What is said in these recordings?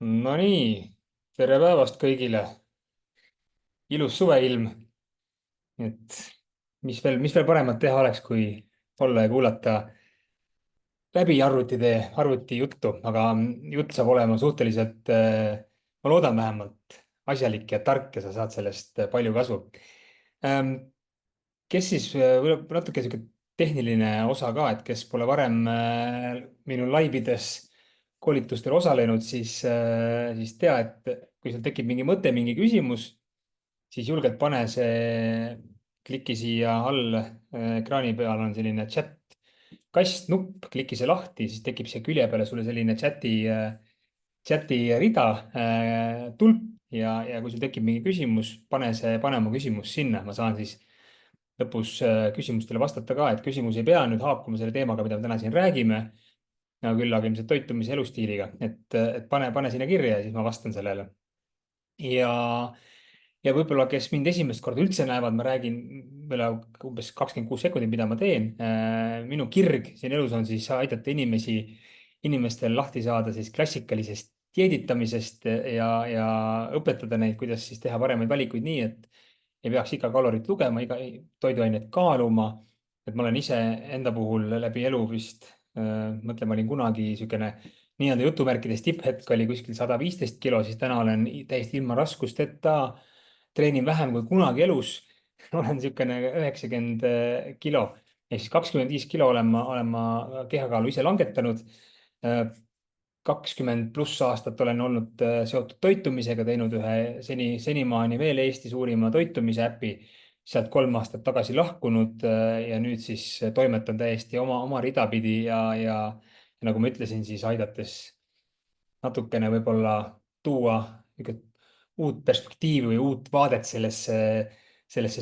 No nii, tere päevast kõigile. Ilus suveilm. Et mis veel paremat teha oleks, kui olla ja kuulata läbi arvuti juttu, aga jutt saab olema suhteliselt, ma loodan vähemalt, asjalik ja tark ja sa saad sellest palju kasu. Ähm, kes siis, võib-olla natuke sihuke tehniline osa ka, et kes pole varem minu laivides koolitustel osalenud, siis tea, et kui sul tekib mingi mõte, mingi küsimus, siis julgelt pane see, kliki siia all ekraani peal on selline chat kast, nupp, kliki see lahti, siis tekib siia külje peale sulle selline chati rida, tulp ja kui sul tekib mingi küsimus, pane oma küsimus sinna, ma saan siis lõpus küsimustele vastata ka, et küsimus ei pea nüüd haakuma selle teemaga, mida me täna siin räägime, no küll aga ilmselt toitumise elustiiliga, et pane sinna kirja ja siis ma vastan sellele. Ja, ja võib-olla, kes mind esimest korda üldse näevad, ma räägin veel umbes 26 sekundit, mida ma teen. Minu kirg siin elus on siis aidata inimestel lahti saada siis klassikalisest dieeditamisest ja õpetada neid, kuidas siis teha paremaid valikuid nii, et ei peaks iga kalorit lugema, iga toiduainet kaaluma. Et ma olen ise enda puhul läbi elu vist, mõtlen, ma olin kunagi niisugune nii-öelda jutumärkides tipphetk oli kuskil 115 kilo, siis täna olen täiesti ilma raskusteta, treenin vähem kui kunagi elus. olen niisugune 90 kilo ehk siis 25 kilo olen ma kehakaalu ise langetanud. 20+ aastat olen olnud seotud toitumisega, teinud ühe senimaani veel Eesti suurima toitumise äpi, sealt 3 aastat tagasi lahkunud ja nüüd siis toimetan täiesti oma rida pidi ja nagu ma ütlesin, siis aidates natukene võib-olla tuua uut perspektiivi või uut vaadet sellesse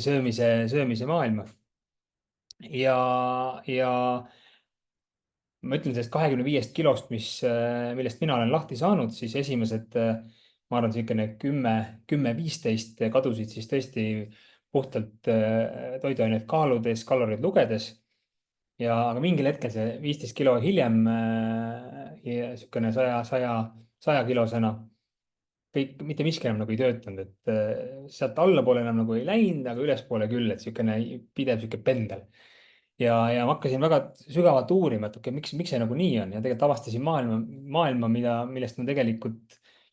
söömise maailma. Ja ma ütlen sellest 25 kilost, millest mina olen lahti saanud, siis esimesed, ma arvan, niisugune 10–15 kadusid siis tõesti puhtalt toiduaineid kaaludes, kaloreid lugedes. Aga mingil hetkel see 15 kilo hiljem niisugune 100 kilosena kõik, mitte miski enam nagu ei töötanud, et sealt allapoole enam nagu ei läinud, aga ülespoole küll, et niisugune pidev niisugune pendel. Ja ma hakkasin väga sügavalt uurima, et okei, miks see nagu nii on ja tegelikult avastasin maailma, millest ma tegelikult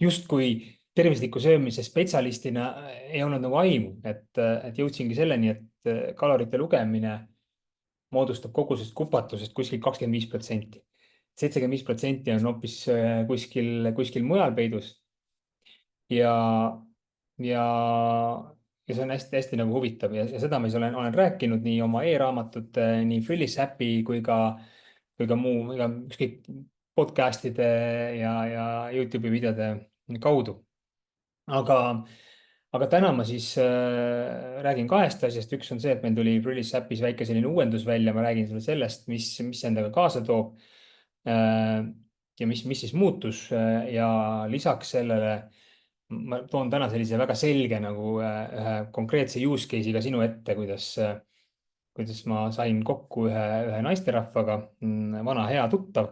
justkui tervisliku söömise spetsialistina ei olnud nagu aimu, et jõudsingi selleni, et kalorite lugemine moodustab kogu sellest kupatusest kuskil 25%. 75% on hoopis kuskil mujal peidus ja, ja, ja see on hästi-hästi nagu huvitav ja seda ma siis olen rääkinud nii oma e-raamatute, nii Frillis äpi kui ka muu, ükskõik podcast'ide ja Youtube'i videode kaudu. Aga, aga täna ma siis räägin kahest asjast. Üks on see, et meil tuli Frillis äpis väike selline uuendus välja, ma räägin sulle sellest, mis see endaga kaasa toob ja mis siis muutus ja lisaks sellele ma toon täna sellise väga selge nagu ühe konkreetse use case'i ka sinu ette, kuidas ma sain kokku ühe naisterahvaga, vana hea tuttav,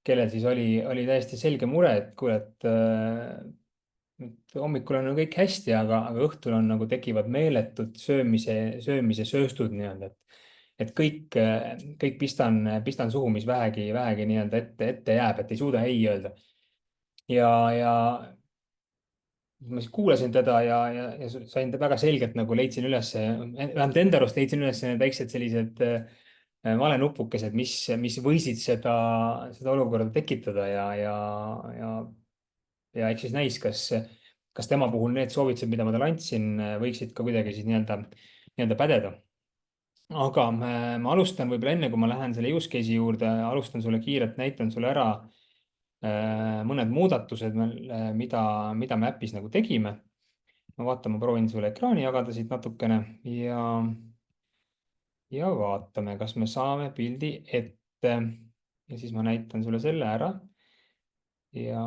kellel siis oli täiesti selge mure, et kuule, et hommikul on nagu kõik hästi, aga õhtul on nagu tekivad meeletud söömise sööstud nii-öelda, et kõik pistan suhu, mis vähegi nii-öelda ette jääb, et ei suuda ei öelda. Ja ma siis kuulasin teda ja sain väga selgelt nagu leidsin üles, vähemalt enda arust leidsin üles need väiksed sellised valenupukesed, mis võisid seda olukorda tekitada ja eks siis näis, kas tema puhul need soovitused, mida ma talle andsin, võiksid ka kuidagi siis nii-öelda pädeda. Aga ma alustan võib-olla enne, kui ma lähen selle use case'i juurde, alustan sulle kiirelt, näitan sulle ära mõned muudatused, mida me äpis nagu tegime. ma vaatan, ma proovin sulle ekraani jagada siit natukene ja vaatame, kas me saame pildi ette. Ja siis ma näitan sulle selle ära. Ja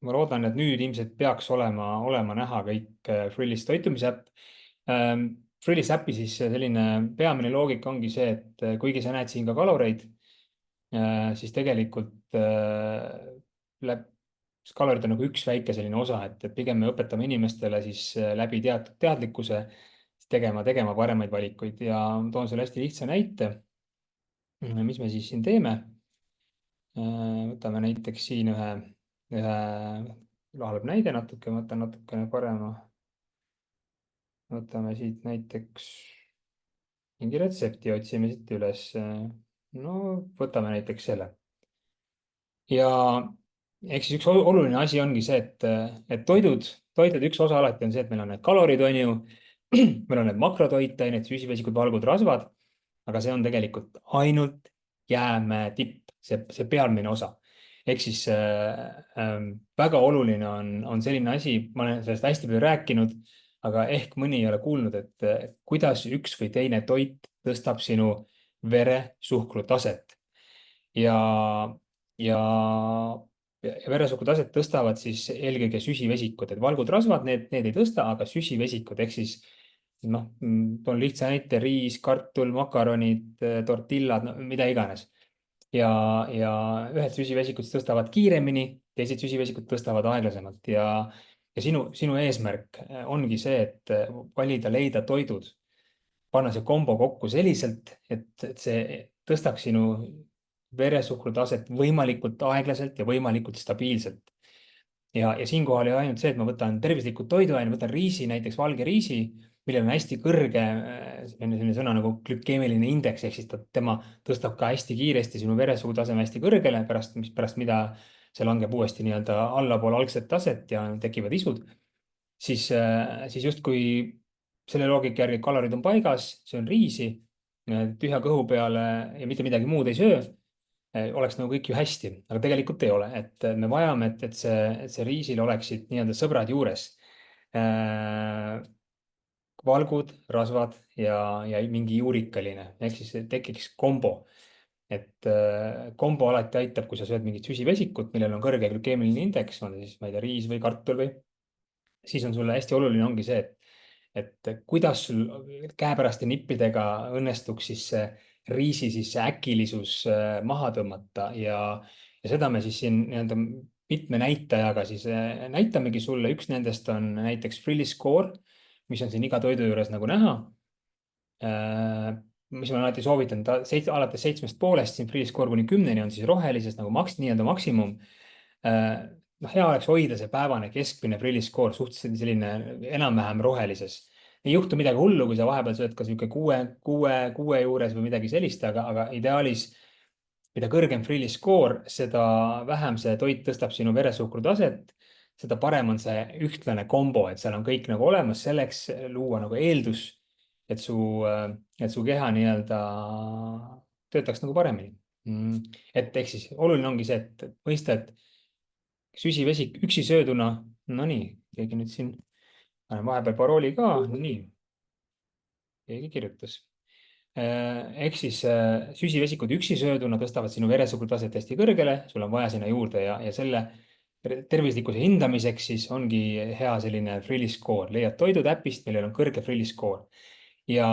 ma loodan, et nüüd ilmselt peaks olema näha kõik Frillis toitumise äpp. Frillis äpi siis selline peamine loogika ongi see, et kuigi sa näed siin ka kaloreid, siis tegelikult kalorid on nagu üks väike selline osa, et pigem me õpetame inimestele siis läbi teatud teadlikkuse tegema paremaid valikuid ja toon sulle hästi lihtsa näite. Mis me siis siin teeme? Võtame näiteks siin ühe halb näide natuke, ma võtan natukene parema. Võtame siit näiteks mingi retsepti, otsime siit üles. No võtame näiteks selle. Ja eks siis üks oluline asi ongi see, et toitude üks osa alati on see, et meil on need kalorid, on ju, meil on need makrotoitained, süsivesikud, valgud, rasvad, aga see on tegelikult ainult jäämäe tipp, see pealmine osa. Ehk siis väga oluline on selline asi, ma olen sellest hästi palju rääkinud, aga ehk mõni ei ole kuulnud, et kuidas üks või teine toit tõstab sinu veresuhkrutaset. Ja, ja, ja veresuhkru taset tõstavad siis eelkõige süsivesikud, et valgud rasvad, need ei tõsta, aga süsivesikud ehk siis noh, toon lihtsa näite, riis, kartul, makaronid, tortillad, no, mida iganes. Ja ühed süsivesikud tõstavad kiiremini, teised süsivesikud tõstavad aeglasemalt ja sinu eesmärk ongi see, et valida, leida toidud, panna see kombo kokku selliselt, et see tõstaks sinu veresuhkrutaset võimalikult aeglaselt ja võimalikult stabiilselt. Ja siinkohal ei ole ainult see, et ma võtan tervislikud toiduained, võtan riisi, näiteks valge riisi, millel on hästi kõrge selline sõna nagu glükeemiline indeks, ehk siis tema tõstab ka hästi kiiresti sinu veresuhkrutaseme hästi kõrgele, pärast mida see langeb uuesti nii-öelda allapoole algset taset ja tekivad isud, siis justkui selle loogika järgi kalorid on paigas, söön riisi, tühja kõhu peale ja mitte midagi muud ei söö, oleks nagu kõik ju hästi, aga tegelikult ei ole, et me vajame, et see riisil oleksid nii-öelda sõbrad juures. Valgud, rasvad ja mingi juurikaline, ehk siis tekiks kombo. Et kombo alati aitab, kui sa sööd mingit süsivesikut, millel on kõrge glükeemiline indeks, on siis, ma ei tea, riis või kartul või, siis on sulle hästi oluline ongi see, et kuidas sul käepäraste nippidega õnnestuks siis see riisi siis see äkilisus maha tõmmata ja seda me siis siin nii-öelda mitme näitajaga siis näitamegi sulle. Üks nendest on näiteks Frilly Score, mis on siin iga toidu juures nagu näha. Mis ma alati soovitan, alates 7,5 siin Frilly Score kuni 10 on siis rohelises nagu nii-öelda maksimum. Noh, hea oleks hoida see päevane keskmine Frilly Score suhteliselt selline enam-vähem rohelises. Ei juhtu midagi hullu, kui sa vahepeal sööd ka sihuke kuue juures või midagi sellist, aga ideaalis mida kõrgem Frilly Score, seda vähem see toit tõstab sinu veresuhkrutaset, seda parem on see ühtlane kombo, et seal on kõik nagu olemas, selleks luua nagu eeldus, et su keha nii-öelda töötaks nagu paremini. Et ehk siis oluline ongi see, et mõista, et süsivesik üksi sööduna, no nii, keegi nüüd siin, panen vahepeal parooli ka, nii, keegi kirjutas. Ehk siis süsivesikud üksi sööduna tõstavad sinu veresuhkrutaset hästi kõrgele, sul on vaja sinna juurde ja selle tervislikkuse hindamiseks siis ongi hea selline Frilly Score, leiad toidud äpist, millel on kõrge Frilly Score. Ja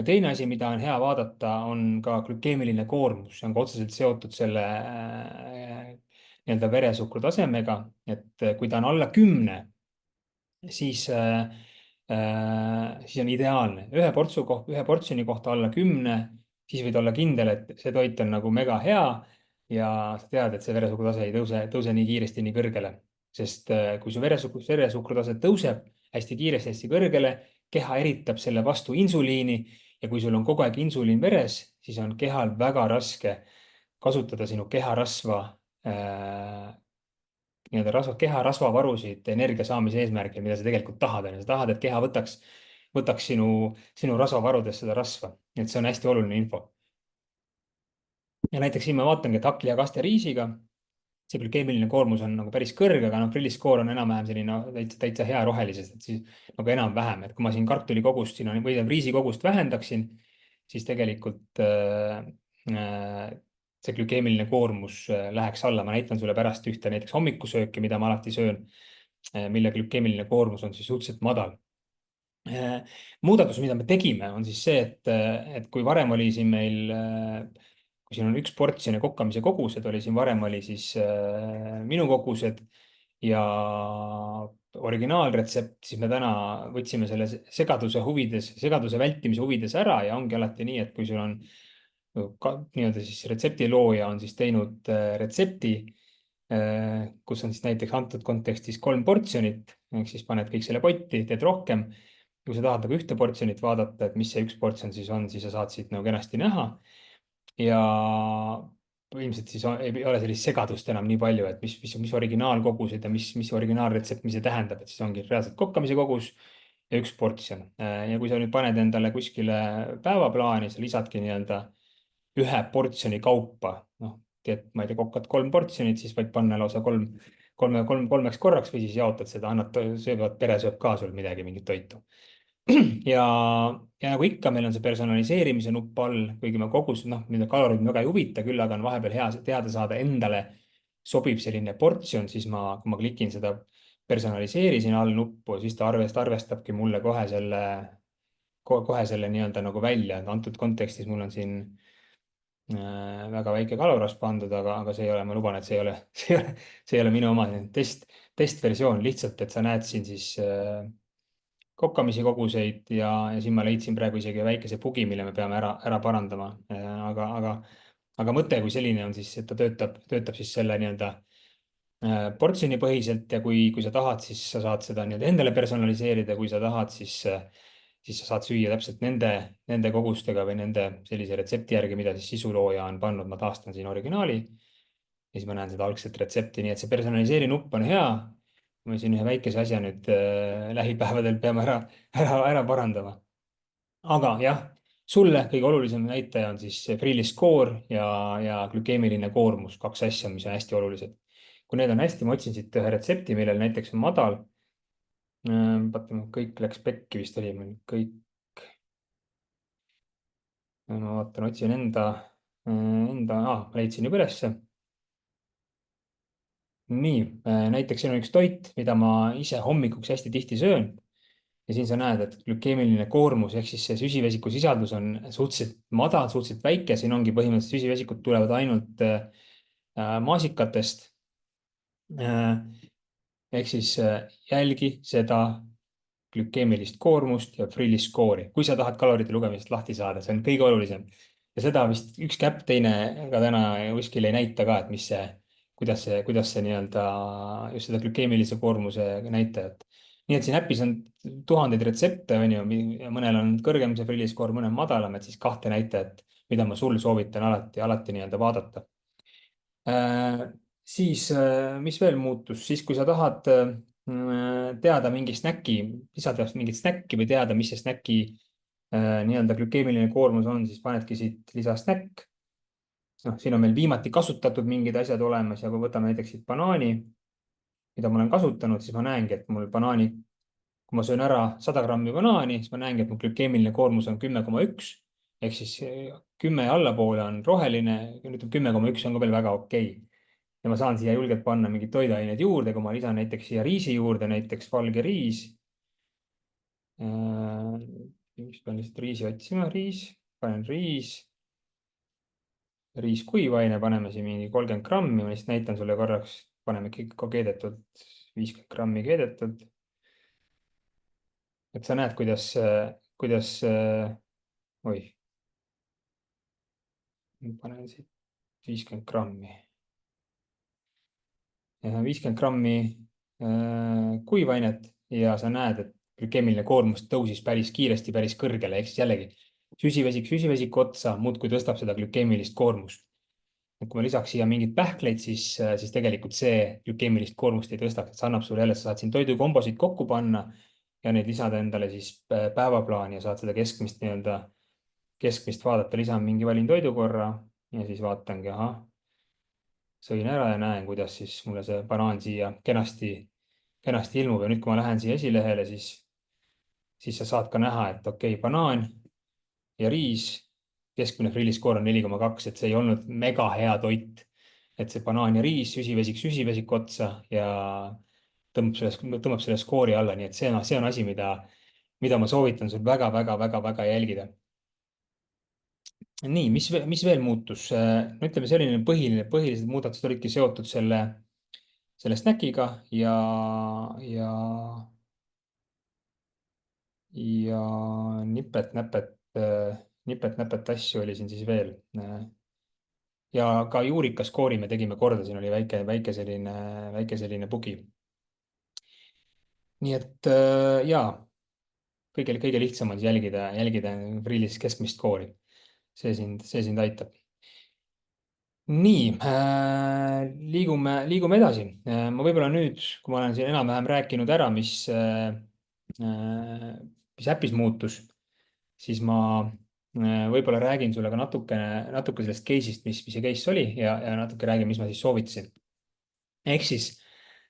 teine asi, mida on hea vaadata, on ka glükeemiline koormus, see on ka otseselt seotud selle nii-öelda veresuhkrutasemega, et kui ta on alla 10, siis on ideaalne. Ühe portsjoni kohta alla 10, siis võid olla kindel, et see toit on nagu mega hea ja sa tead, et see veresuhkrutase ei tõuse nii kiiresti nii kõrgele. Sest kui su veresuhkrutase tõuseb hästi kiiresti, hästi kõrgele, keha eritab selle vastu insuliini ja kui sul on kogu aeg insuliin veres, siis on kehal väga raske kasutada sinu keharasva nii-öelda keharasvavarusid energia saamise eesmärgil, mida sa tegelikult tahad. Sa tahad, et keha võtaks sinu rasvavarudest seda rasva. Et see on hästi oluline info. Ja näiteks siin ma vaatangi, et hakkliha riisiga see glükeemiline koormus on nagu päris kõrge, aga Frilly Score on enam-vähem selline täitsa hea rohelises, et siis nagu enam-vähem, et kui ma siin kartuli kogust siin või riisi kogust vähendaksin, siis tegelikult see glükeemiline koormus läheks alla. Ma näitan sulle pärast ühte näiteks hommikusööki, mida ma alati söön, mille glükeemiline koormus on siis suhteliselt madal. Muudatus, mida me tegime, on siis see, et kui varem oli siin meil, kui siin on üks portsjon ja kokkamise kogused, oli siin varem oli siis minu kogused ja originaalretsept, siis me täna võtsime selle segaduse huvides, segaduse vältimise huvides ära ja ongi alati nii, et kui sul on nii-öelda siis retsepti looja on siis teinud retsepti, kus on siis näiteks antud kontekstis 3 portsjonit, ehk siis paned kõik selle potti, teed rohkem. kui sa tahad nagu ühte portsjonit vaadata, et mis see 1 portsjon siis on, siis sa saad siit nagu kenasti näha. Ja ilmselt siis ei ole sellist segadust enam nii palju, et mis originaalkogused ja mis originaalretsept, mis see tähendab, et siis ongi reaalselt kokkamise kogus ja 1 portsjon. ja kui sa nüüd paned endale kuskile päevaplaani, sa lisadki nii-öelda 1 portsjoni kaupa, noh, teed, ma ei tea, kokad 3 portsjonit, siis võid panna lausa kolmeks korraks või siis jaotad seda, söövad, pere sööb ka sul midagi, mingit toitu. ja, ja nagu ikka, meil on see personaliseerimise nupp all, kuigi ma kogus, noh, mind kalorid väga ei huvita, küll aga on vahepeal hea teada saada endale sobib selline portsjon, siis kui ma klikin seda personaliseeri siin all nuppu, siis ta arvestabki mulle kohe selle nii-öelda nagu välja, et antud kontekstis mul on siin väga väike kalorasv pandud, aga see ei ole, ma luban, et see ei ole, see ei ole minu oma testversioon, lihtsalt, et sa näed siin siis kokkamisi koguseid ja siin ma leidsin praegu isegi väikese bugi, mille me peame ära parandama. aga mõte kui selline on siis, et ta töötab siis selle nii-öelda portsjonipõhiselt ja kui sa tahad, siis sa saad seda nii-öelda endale personaliseerida, kui sa tahad, siis sa saad süüa täpselt nende kogustega või nende sellise retsepti järgi, mida siis sisulooja on pannud. Ma taastan siin originaali ja siis ma näen seda algset retsepti, nii et see personaliseeri nupp on hea. Me siin ühe väikese asja nüüd lähipäevadel peame ära parandama. aga jah, sulle kõige olulisem näitaja on siis Freely score ja glükeemiline koormus, 2 asja, mis on hästi olulised. kui need on hästi, ma otsin siit ühe retsepti, millel näiteks on madal. vaatame, kõik läks pekki, vist oli meil kõik. ma vaatan, otsin ma leidsin juba ülesse. nii, näiteks siin on üks toit, mida ma ise hommikuks hästi tihti söön. ja siin sa näed, et glükeemiline koormus ehk siis see süsivesiku sisaldus on suhteliselt madal, suhteliselt väike, siin ongi põhimõtteliselt süsivesikud tulevad ainult maasikatest. ehk siis jälgi seda glükeemilist koormust ja Freely score'i, kui sa tahad kalorite lugemisest lahti saada, see on kõige olulisem. ja seda vist ükski äpp teine ka täna kuskil ei näita ka, et kuidas see nii-öelda just seda glükeemilise koormuse näitajat. nii et siin äpis on tuhandeid retsepte, on ju, ja mõnel on kõrgem see Freely score, mõnel madalam, et siis 2 näitajat, mida ma sul soovitan alati nii-öelda vaadata. Siis, mis veel muutus, siis kui sa tahad teada mingi snäki, lisada mingit snäkki või teada, mis see snäki nii-öelda glükeemiline koormus on, siis panedki siit lisasnäkk. noh, siin on meil viimati kasutatud mingid asjad olemas ja kui võtame näiteks siit banaani, mida ma olen kasutanud, siis ma näengi, et mul banaani, kui ma söön ära 100 grammi banaani, siis ma näengi, et mu glükeemiline koormus on 10,1 ehk siis 10 ja allapoole on roheline, ütleme 10,1 on ka veel väga okei. ja ma saan siia julgelt panna mingeid toiduaineid juurde, kui ma lisan näiteks siia riisi juurde, näiteks valge riis. Mis pean lihtsalt riisi otsima, panen riis kuivaine, paneme siin mingi 30 grammi, ma lihtsalt näitan sulle korraks, paneme ikka keedetult, 50 grammi keedetult. et sa näed, kuidas, oih, panen siit 50 grammi. 50 grammi kuivainet ja sa näed, et glükeemiline koormus tõusis päris kiiresti, päris kõrgele, ehk siis jällegi süsivesiku otsa muudkui tõstab seda glükeemilist koormust. et kui ma lisaks siia mingeid pähkleid, siis tegelikult see glükeemilist koormust ei tõstaks, et see annab sulle jälle, sa saad siin toidukombosid kokku panna ja neid lisada endale siis päevaplaani ja saad seda keskmist vaadata, lisan mingi valin toidukorra ja siis vaatangi, ahah, sõin ära ja näen, kuidas siis mulle see banaan siia kenasti ilmub ja nüüd, kui ma lähen siia esilehele, siis sa saad ka näha, et okei, banaan ja riis, keskmine Freely score on 4,2, et see ei olnud mega hea toit. et see banaan ja riis, süsivesik otsa ja tõmbab selle skoori alla, nii et see on asi, mida ma soovitan sul väga-väga-väga-väga jälgida. nii, mis veel muutus? no ütleme, selline põhilised muudatused olidki seotud selle selle snäkiga ja, ja nipet-näpet, nipet-näpet asju oli siin siis veel. Ja ka juurikaskoori me tegime korda, siin oli väike selline bugi. Nii et jaa, kõige lihtsam on siis jälgida Freelis keskmist skoori. See sind aitab. Nii liigume edasi. Ma võib-olla nüüd, kui ma olen siin enam-vähem rääkinud ära, mis äpis muutus, siis ma võib-olla räägin sulle ka natuke sellest case'ist, mis see case oli ja natuke räägin, mis ma siis soovitasin. Ehk siis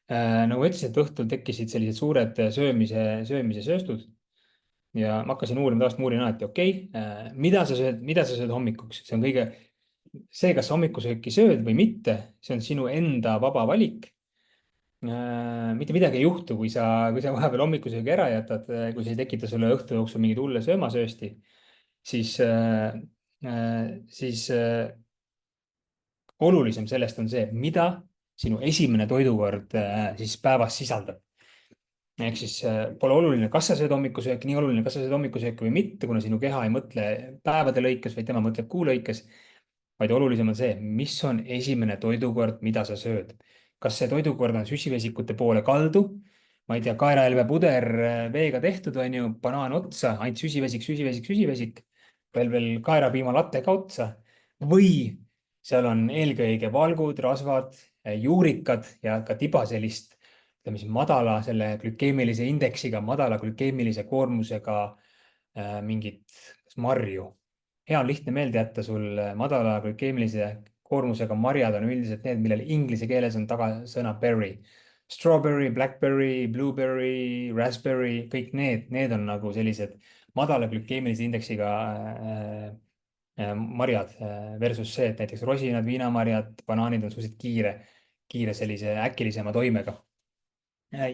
nagu ma ütlesin, et õhtul tekkisid sellised suured söömise sööstud ja ma hakkasin uurima, tavaliselt ma uurin alati, okei, mida sa sööd hommikuks, see on see, kas sa hommikusööki sööd või mitte, see on sinu enda vaba valik. Mitte midagi ei juhtu, kui sa vahepeal hommikusöögi ära jätad, kui see ei tekita sulle õhtu jooksul mingit hulle söömasöösti, siis olulisem sellest on see, mida sinu esimene toidukord siis päevas sisaldab. Ehk siis pole oluline, kas sa sööd hommikusööki, nii oluline, kas sa sööd hommikusööki või mitte, kuna sinu keha ei mõtle päevade lõikes, vaid tema mõtleb kuu lõikes, vaid olulisem on see, mis on esimene toidukord, mida sa sööd. kas see toidukord on süsivesikute poole kaldu, ma ei tea, kaerahelbe puder veega tehtud, on ju, banaan otsa, ainult süsivesik, süsivesik, süsivesik, veel kaerapiimalatte ka otsa, või seal on eelkõige valgud, rasvad, juurikad ja ka tiba sellist, ütleme siis madala selle glükeemilise indeksiga, madala glükeemilise koormusega mingit kas marju. hea on lihtne meelde jätta sul madala glükeemilise koormusega marjad on üldiselt need, millel inglise keeles on taga sõna berry. Strawberry, blackberry, blueberry, raspberry, kõik need on nagu sellised madala glükeemilise indeksiga marjad versus see, et näiteks rosinad, viinamarjad, banaanid on suhteliselt kiire sellise äkilisema toimega.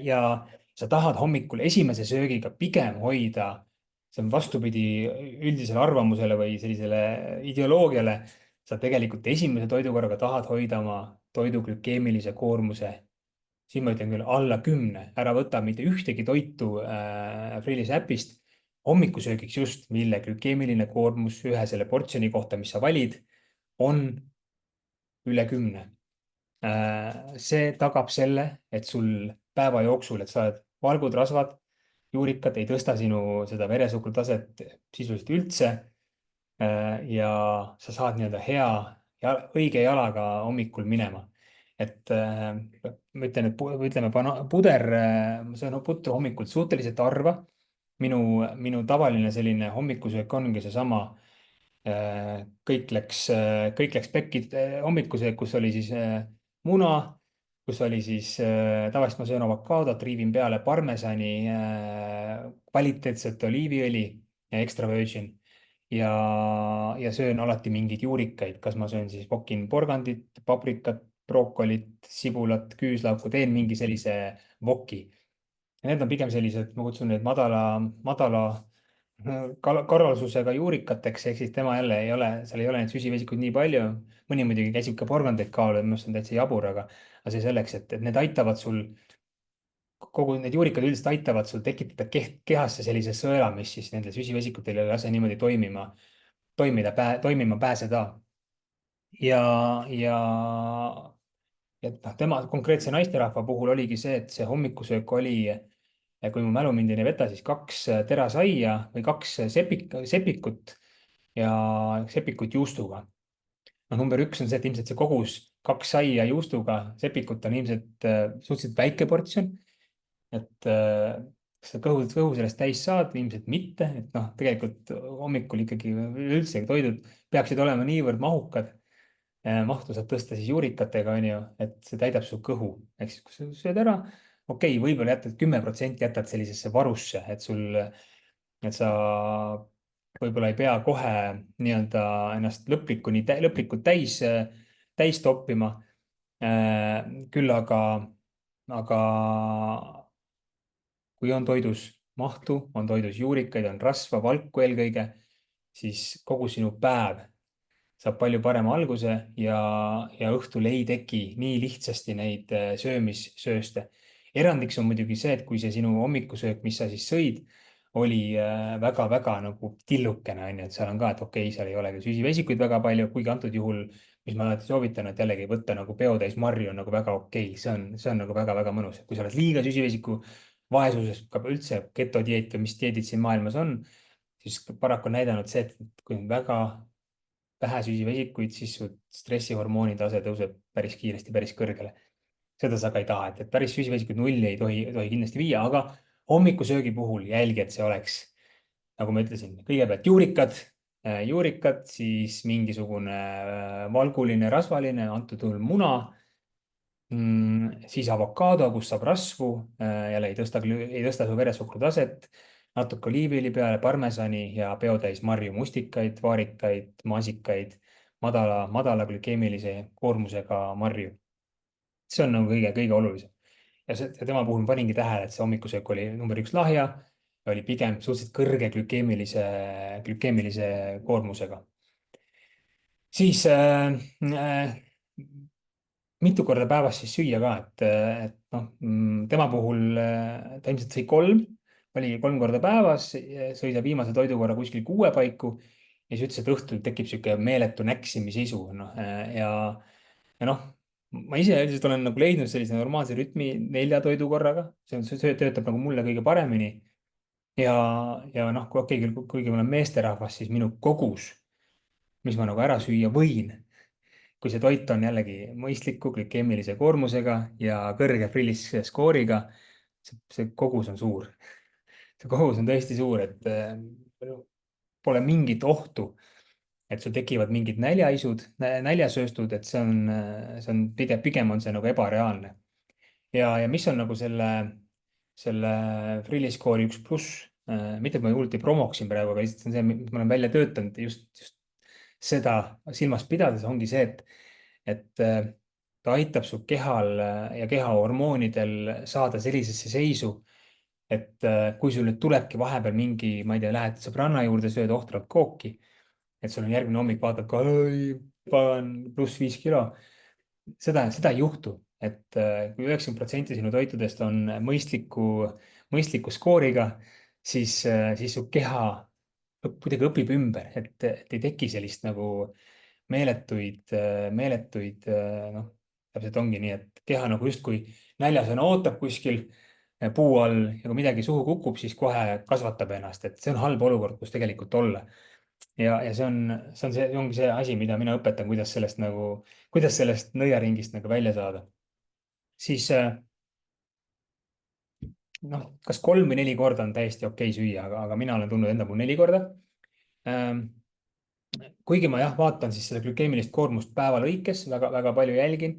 Ja sa tahad hommikul esimese söögiga pigem hoida, see on vastupidi üldisele arvamusele või sellisele ideoloogiale, sa tegelikult esimese toidukorraga tahad hoida oma toidu glükeemilise koormuse, siin ma ütlen küll alla 10, ära võta mitte ühtegi toitu Freelis äpist hommikusöögiks just, mille glükeemiline koormus ühe selle portsjoni kohta, mis sa valid, on üle 10. See tagab selle, et sul päeva jooksul, et sa oled valgud, rasvad, juurikad ei tõsta sinu seda veresuhkrutaset sisuliselt üldse. Ja sa saad nii-öelda hea ja õige jalaga hommikul minema. Et ma ütlen, et ütleme, puder, ma söön putru hommikul suhteliselt harva. minu tavaline selline hommikusöök ongi seesama kõik läks pekki hommikusöök, kus oli siis muna, kus oli siis tavaliselt ma söön avokaadot, riivin peale parmesani, kvaliteetset oliiviõli ja extra virgin ja söön alati mingeid juurikaid, kas ma söön siis pokin porgandit, paprikat, brookolit, sibulat, küüslauku, teen mingi sellise voki. Need on pigem sellised, ma kutsun neid madala karvalsusega juurikateks, ehk siis tema jälle seal ei ole neid süsivesikuid nii palju. mõni muidugi käsib ka porgandeid kaaluma, minu arust on täitsa jabur, aga see selleks, et need aitavad sul, kogu need juurikad üldiselt aitavad sul tekitada kehasse sellise sõela, mis siis nendel süsivesikutel ei lase niimoodi toimima pääseda. Ja et noh, tema konkreetse naisterahva puhul oligi see, et see hommikusöök oli, kui mu mälu mind ei peta, siis 2 terasaia või 2 sepikut ja sepikut juustuga. no number 1 on see, et ilmselt see kogus 2 saia juustuga sepikut on ilmselt suhteliselt väike portsjon. Et kas sa kõhu sellest täis saad, ilmselt mitte, et noh, tegelikult hommikul ikkagi üldse toidud peaksid olema niivõrd mahukad. Mahtu saab tõsta siis juurikatega, on ju, et see täidab su kõhu. ehk siis, kui sa sööd ära, okei, võib-olla jätad 10% jätad sellisesse varusse, et sa võib-olla ei pea kohe nii-öelda ennast lõplikult täis toppima. Küll aga kui on toidus mahtu, on toidus juurikaid, on rasva, valku eelkõige, siis kogu sinu päev saab palju parema alguse ja õhtul ei teki nii lihtsasti neid söömissööste. erandiks on muidugi see, et kui see sinu hommikusöök, mis sa siis sõid, oli väga-väga nagu tillukene, on ju, et seal on ka, et okei, seal ei ole küll süsivesikuid väga palju, kuigi antud juhul, mis ma alati soovitan, et jällegi võtta nagu peotäis marju on nagu väga okei, see on nagu väga-väga mõnus. kui sa oled liiga süsivesiku vaesuses, ka üldse ketodieet või mis dieedid siin maailmas on, siis paraku on näidanud see, et kui on väga vähe süsivesikuid, siis su stressihormooni tase tõuseb päris kiiresti, päris kõrgele. Seda sa ka ei taha, et päris süsivesikuid nulli ei tohi kindlasti viia, aga hommikusöögi puhul jälgi, et see oleks, nagu ma ütlesin, kõigepealt juurikad, siis mingisugune valguline, rasvaline, antud juhul muna, siis avokaado, kus saab rasvu, jälle ei tõsta su veresuhkru taset, natuke oliiviõli peale, parmesani ja peotäis marju, mustikaid, vaarikaid, maasikaid, madala glükeemilise koormusega marju. See on nagu kõige olulisem. Ja tema puhul ma paningi tähele, et see hommikusöök oli number üks lahja ja oli pigem suhteliselt kõrge glükeemilise koormusega. Siis mitu korda päevas siis süüa ka, et noh, tema puhul ta ilmselt sõi oligi 3 korda päevas, sõi ta viimase toidukorra kuskil 6 paiku ja siis ütles, et õhtul tekib sihuke meeletu näksimisisu, noh ja noh, ma ise üldiselt olen nagu leidnud sellise normaalse rütmi 4 toidukorraga, see töötab nagu mulle kõige paremini. ja noh, kui okei, kuigi ma olen meesterahvas, siis minu kogus, mis ma nagu ära süüa võin, kui see toit on jällegi mõistliku glükeemilise koormusega ja kõrge Frillis skooriga, see kogus on suur. see kogus on tõesti suur, et pole mingit ohtu, et sul tekivad mingid näljasööstud, et see on pigem on see nagu ebareaalne. ja mis on nagu selle Frilli skoori üks pluss, mitte et ma hullult ei promoksin praegu, aga lihtsalt see on see, mis ma olen välja töötanud just seda silmas pidades ongi see, et ta aitab su kehal ja keha hormoonidel saada sellisesse seisu, et kui sul nüüd tulebki vahepeal mingi, ma ei tea, lähed sõbranna juurde, sööd ohtralt kooki, et sul on järgmine hommik, vaatad ka, pagan, +5 kilo. Seda ei juhtu, et kui 90% sinu toitudest on mõistliku skooriga, siis su keha kuidagi õpib ümber, et ei teki sellist nagu meeletuid, noh, täpselt ongi nii, et keha nagu justkui näljasena ootab kuskil puu all ja kui midagi suhu kukub, siis kohe kasvatab ennast, et see on halb olukord, kus tegelikult olla. ja see ongi see asi, mida mina õpetan, kuidas sellest nõiaringist nagu välja saada. Siis noh, kas 3 või 4 korda on täiesti okei süüa, aga mina olen tundnud enda puhul 4 korda. Kuigi ma jah, vaatan siis seda glükeemilist koormust päeva lõikes, väga palju jälgin.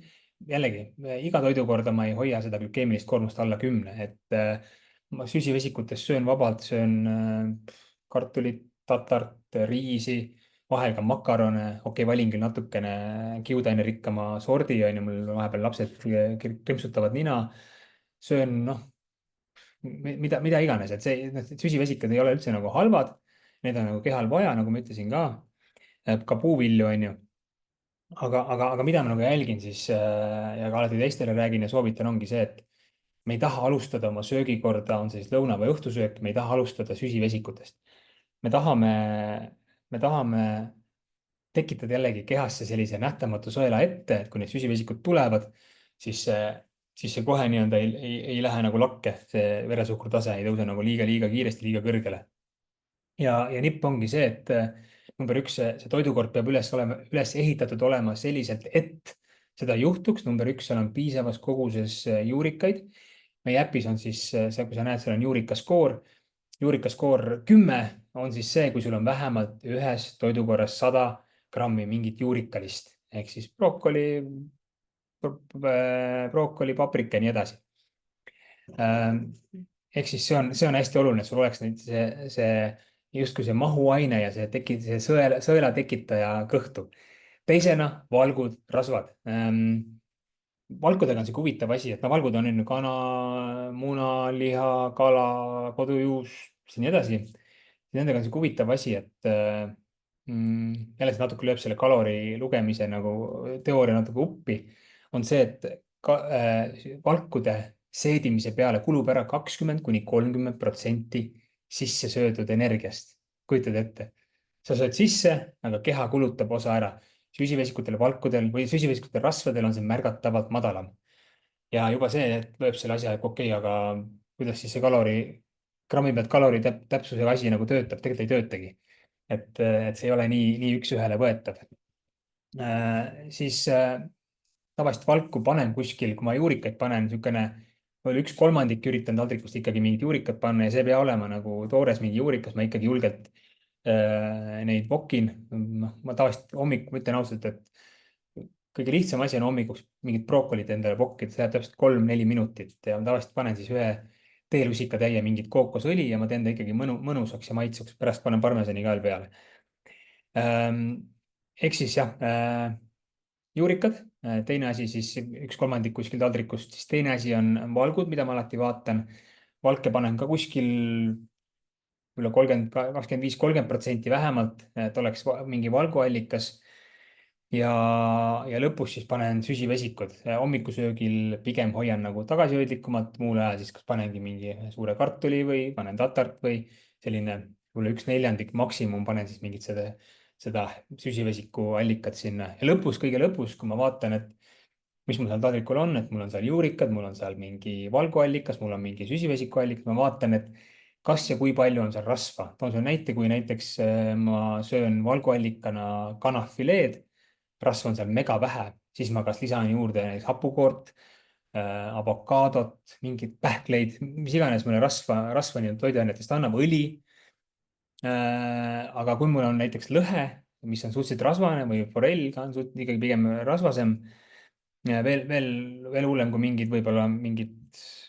jällegi, iga toidu korda ma ei hoia seda glükeemilist koormust alla 10, et ma süsivesikutest söön vabalt, söön kartulit, tatart, riisi, vahel ka makarone, okei, valin küll natukene kiudainerikama sordi, on ju, mul vahepeal lapsed krimpsutavad nina, söön noh, mida iganes, et süsivesikad ei ole üldse nagu halvad, need on nagu kehal vaja, nagu ma ütlesin ka puuvilju, on ju. aga mida ma nagu jälgin siis ja ka alati teistele räägin ja soovitan, ongi see, et me ei taha alustada oma söögikorda, on see siis lõuna või õhtusöök, me ei taha alustada süsivesikutest. me tahame, me tahame tekitada jällegi kehasse sellise nähtamatu sõela ette, et kui need süsivesikud tulevad, siis see kohe nii-öelda ei lähe nagu lakke, see veresuhkru tase ei tõuse nagu liiga kiiresti, liiga kõrgele. ja nipp ongi see, et number üks, see toidukord peab üles ehitatud olema selliselt, et seda juhtuks. Number üks, seal on piisavas koguses juurikaid. meie äpis on siis see, kui sa näed, seal on juurikaskoor. juurikaskoor 10 on siis see, kui sul on vähemalt ühes toidukorras 100 grammi mingit juurikalist ehk siis brookoli, paprika ja nii edasi. ehk siis see on hästi oluline, et sul oleks nüüd see justkui see mahuaine ja see sõela tekitaja kõhtu. teisena valgud, rasvad. valkudega on sihuke huvitav asi, et no valgud on ju kana, muna, liha, kala, kodujuust ja nii edasi. Nendega on sihuke huvitav asi, et jälle see natuke lööb selle kalori lugemise nagu teooria natuke uppi, on see, et valkude seedimise peale kulub ära 20–30% sisse söödud energiast. kujutad ette? sa sööd sisse, aga keha kulutab osa ära. süsivesikutel, valkudel või süsivesikutel rasvadel on see märgatavalt madalam. ja juba see et lööb selle asja, et okei, aga kuidas siis see grammi pealt kalori täpsusega asi nagu töötab, tegelikult ei töötagi. et see ei ole nii üks-ühele võetav. Siis tavaliselt valku panen kuskil, kui ma juurikaid panen, niisugune võib-olla 1/3 üritan taldrikust ikkagi mingit juurikat panna ja see ei pea olema nagu toores mingi juurikas, ma ikkagi julgelt neid vokin. noh, ma tavaliselt hommikul, ma ütlen ausalt, et kõige lihtsam asi on hommikuks mingit brookolit endale pokkida, see läheb täpselt 3–4 minutit ja ma tavaliselt panen siis ühe teelusikatäie mingit kookosõli ja ma teen ta ikkagi mõnusaks ja maitsuks, pärast panen parmesani ka veel peale. Ehk siis jah, juurikad, teine asi siis 1/3 kuskil taldrikust, siis teine asi on valgud, mida ma alati vaatan. valke panen ka kuskil võib-olla 25–30% vähemalt, et oleks mingi valguallikas. ja lõpus siis panen süsivesikud. hommikusöögil pigem hoian nagu tagasihoidlikumalt, muul ajal siis kas panengi mingi suure kartuli või panen tatart või selline võib-olla 1/4 maksimum panen siis mingit seda süsivesiku allikat sinna. ja lõpus, kõige lõpus, kui ma vaatan, et mis mul seal taldrikul on, et mul on seal juurikad, mul on seal mingi valguallikas, mul on mingi süsivesikuallikas, ma vaatan, et kas ja kui palju on seal rasva. toon sulle näite, kui näiteks ma söön valguallikana kanafileed, rasva on seal mega vähe, siis ma kas lisan juurde näiteks hapukoort, avokaadot, mingeid pähkleid, mis iganes mulle rasva nii-öelda toiduainetest annab, õli. aga kui mul on näiteks lõhe, mis on suhteliselt rasvane või forell ka on ikkagi pigem rasvasem. veel hullem kui võib-olla mingid,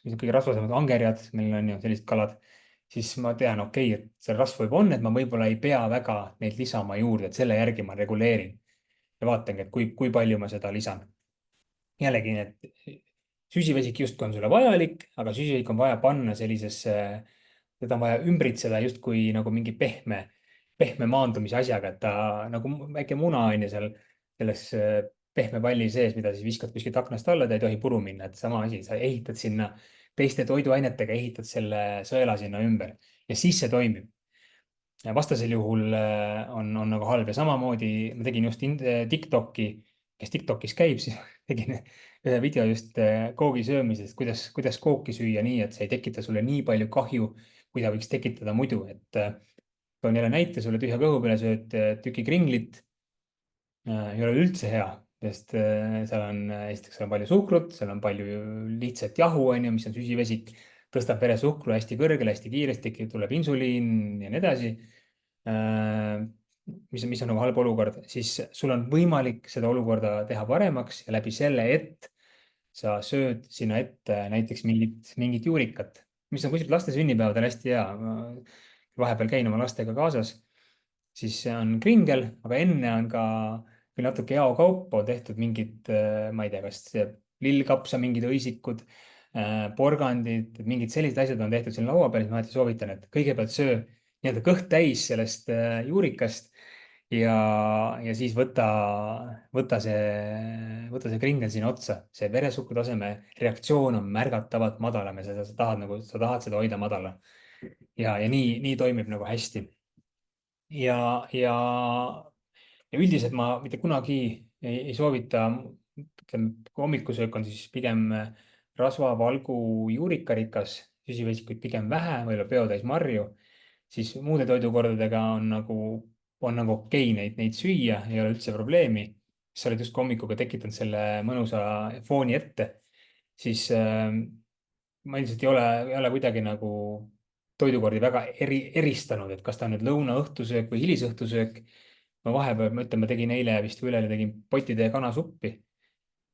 mis on kõige rasvasemad, angerjad, meil on ju sellised kalad, siis ma tean, okei, et seal rasva juba on, et ma võib-olla ei pea väga neid lisama juurde, et selle järgi ma reguleerin ja vaatangi, et kui palju ma seda lisan. jällegi, need süsivesik justkui on sulle vajalik, aga süsivesik on vaja panna sellisesse, teda on vaja ümbritseda justkui nagu mingi pehme maandumise asjaga, et ta nagu väike muna on ju seal selles pehme palli sees, mida siis viskad kuskilt aknast alla, ta ei tohi puru minna, et sama asi, sa ehitad sinna teiste toiduainetega, ehitad selle sõela sinna ümber ja siis see toimib. vastasel juhul on nagu halb ja samamoodi ma tegin just TikTok'i, kes TikTokis käib, siis tegin ühe video just koogi söömisest, kuidas kooki süüa nii, et see ei tekita sulle nii palju kahju, kui ta võiks tekitada muidu. et toon jälle näite sulle, tühja kõhu peale sööd tüki kringlit. ei ole üldse hea, sest seal on, esiteks seal on palju suhkrut, seal on palju lihtsat jahu, on ju, mis on süsivesik, tõstab veresuhkru hästi kõrgele, hästi kiiresti, tuleb insuliin ja nii edasi. mis on nagu halb olukord, siis sul on võimalik seda olukorda teha paremaks ja läbi selle, et sa sööd sinna ette näiteks mingit juurikat, mis on kuskilt laste sünnipäevadel hästi hea. vahepeal käin oma lastega kaasas, siis on kringel, aga enne on ka küll natuke eokaupa tehtud mingid, ma ei tea, kas lillkapsa mingid õisikud, porgandid, mingid sellised asjad on tehtud siin laua peal, siis ma alati soovitan, et kõigepealt söö nii-öelda kõht täis sellest juurikast ja siis võta see kringel sinna otsa. see veresuhkru taseme reaktsioon on märgatavalt madalam ja sa tahad seda hoida madalal. ja nii toimib nagu hästi. ja üldiselt ma mitte kunagi ei soovita, ütleme, kui hommikusöök on siis pigem rasva, valgu, juurikarikas, süsivesikuid pigem vähe, võib-olla peotäis marju, siis muude toidukordadega on nagu okei neid süüa, ei ole üldse probleemi. sa oled justkui hommikuga tekitanud selle mõnusa fooni ette, siis ma ilmselt ei ole kuidagi nagu toidukordi väga eristanud, et kas ta on nüüd lõuna, õhtusöök või hilisõhtusöök. ma vahepeal, ma ütlen, ma tegin eile vist või üleeile tegin potitäie kanasuppi.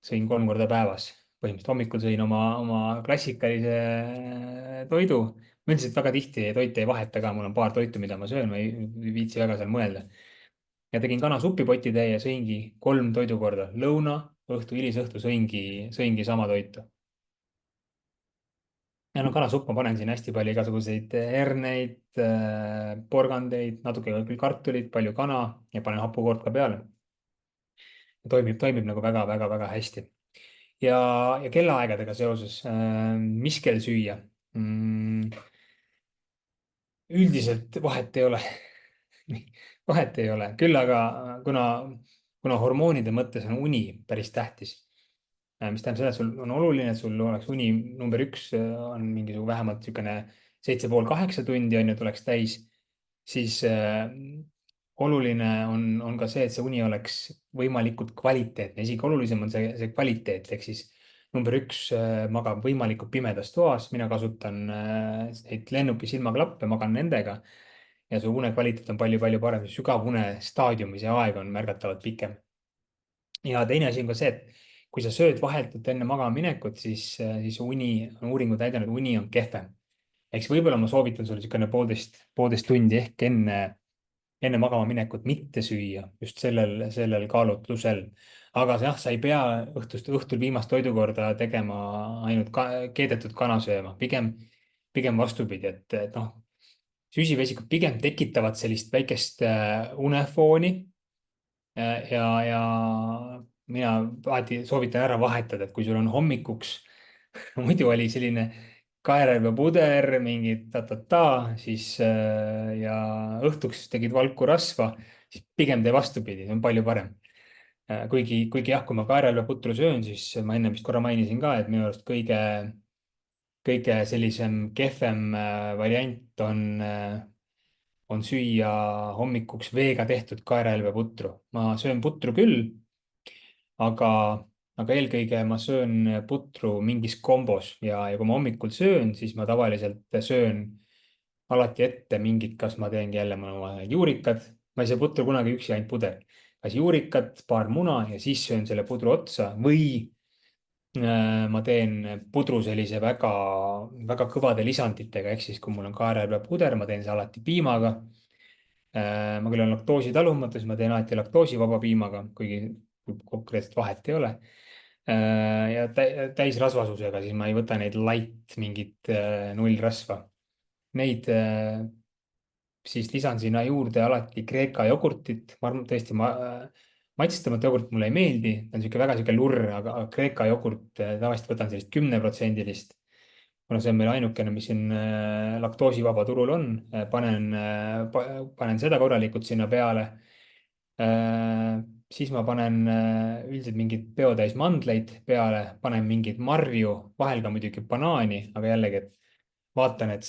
sõin 3 korda päevas. põhimõtteliselt hommikul sõin oma klassikalise toidu. ma üldiselt väga tihti toite ei vaheta ka, mul on paar toitu, mida ma söön, ma ei viitsi väga seal mõelda. ja tegin kanasupi potitäie ja sõingi 3 toidukorda, lõuna, õhtu, hilisõhtu sõingi sama toitu. ja no kanasuppa panen siin hästi palju igasuguseid herneid, porgandeid, natuke küll kartulit, palju kana ja panen hapukoort ka peale. Toimib nagu väga-väga-väga hästi. ja, ja kellaaegadega seoses, mis kell süüa üldiselt vahet ei ole. vahet ei ole, küll aga kuna hormoonide mõttes on uni päris tähtis, mis tähendab seda, et sul on oluline, et sul oleks uni number üks on mingisugune vähemalt niisugune 7,5–8 tundi on ju, et oleks täis, siis oluline on ka see, et see uni oleks võimalikult kvaliteetne, isegi olulisem on see kvaliteet, ehk siis number üks magab võimalikult pimedas toas, mina kasutan neid lennuki silmaklappe, magan nendega ja su une kvaliteet on palju-palju parem, sügavune staadiumis ja aeg on märgatavalt pikem. ja teine asi on ka see, et kui sa sööd vahetult enne magama minekut, siis uni, on uuringud näidanud, uni on kehvem. eks võib-olla ma soovitan sulle niisugune poolteist tundi ehk enne magama minekut mitte süüa just sellel kaalutlusel. aga jah, sa ei pea õhtul viimast toidukorda tegema ainult keedetud kana sööma, pigem vastupidi, et noh, süsivesikud pigem tekitavad sellist väikest unefooni ja mina alati soovitan ära vahetada, et kui sul on hommikuks muidu oli selline kaerelvepuder, mingi ta-ta-ta, siis ja õhtuks tegid valku rasva, siis pigem tee vastupidi, see on palju parem. kuigi jah, kui ma kaerelveputru söön, siis ma enne vist korra mainisin ka, et minu arust kõige sellisem kehvem variant on süüa hommikuks veega tehtud kaerelveputru. ma söön putru küll, aga, aga eelkõige ma söön putru mingis kombos ja kui ma hommikul söön, siis ma tavaliselt söön alati ette mingid, kas ma teengi jälle oma juurikad, ma ei söö putru kunagi üksi, ainult puder. kas juurikad, paar muna ja siis söön selle pudru otsa või ma teen pudru sellise väga, väga kõvade lisanditega, ehk siis kui mul on kaerelvepuder, ma teen see alati piimaga. ma küll olen laktoositalumatu, siis ma teen alati laktoosivaba piimaga, kuigi konkreetset vahet ei ole. ja täisrasvasusega, siis ma ei võta neid light mingit nullrasva. Neid siis lisan sinna juurde alati Kreeka jogurtit. tõesti, maitsestamat jogurt mulle ei meeldi, ta on sihuke väga sihuke lurr, aga Kreeka jogurt tavaliselt võtan sellist 10%-list. kuna see on meil ainukene, mis siin laktoosivaba turul on, panen seda korralikult sinna peale. siis ma panen üldiselt mingeid peotäis mandleid peale, panen mingeid marju, vahel ka muidugi banaani, aga jällegi, et vaatan, et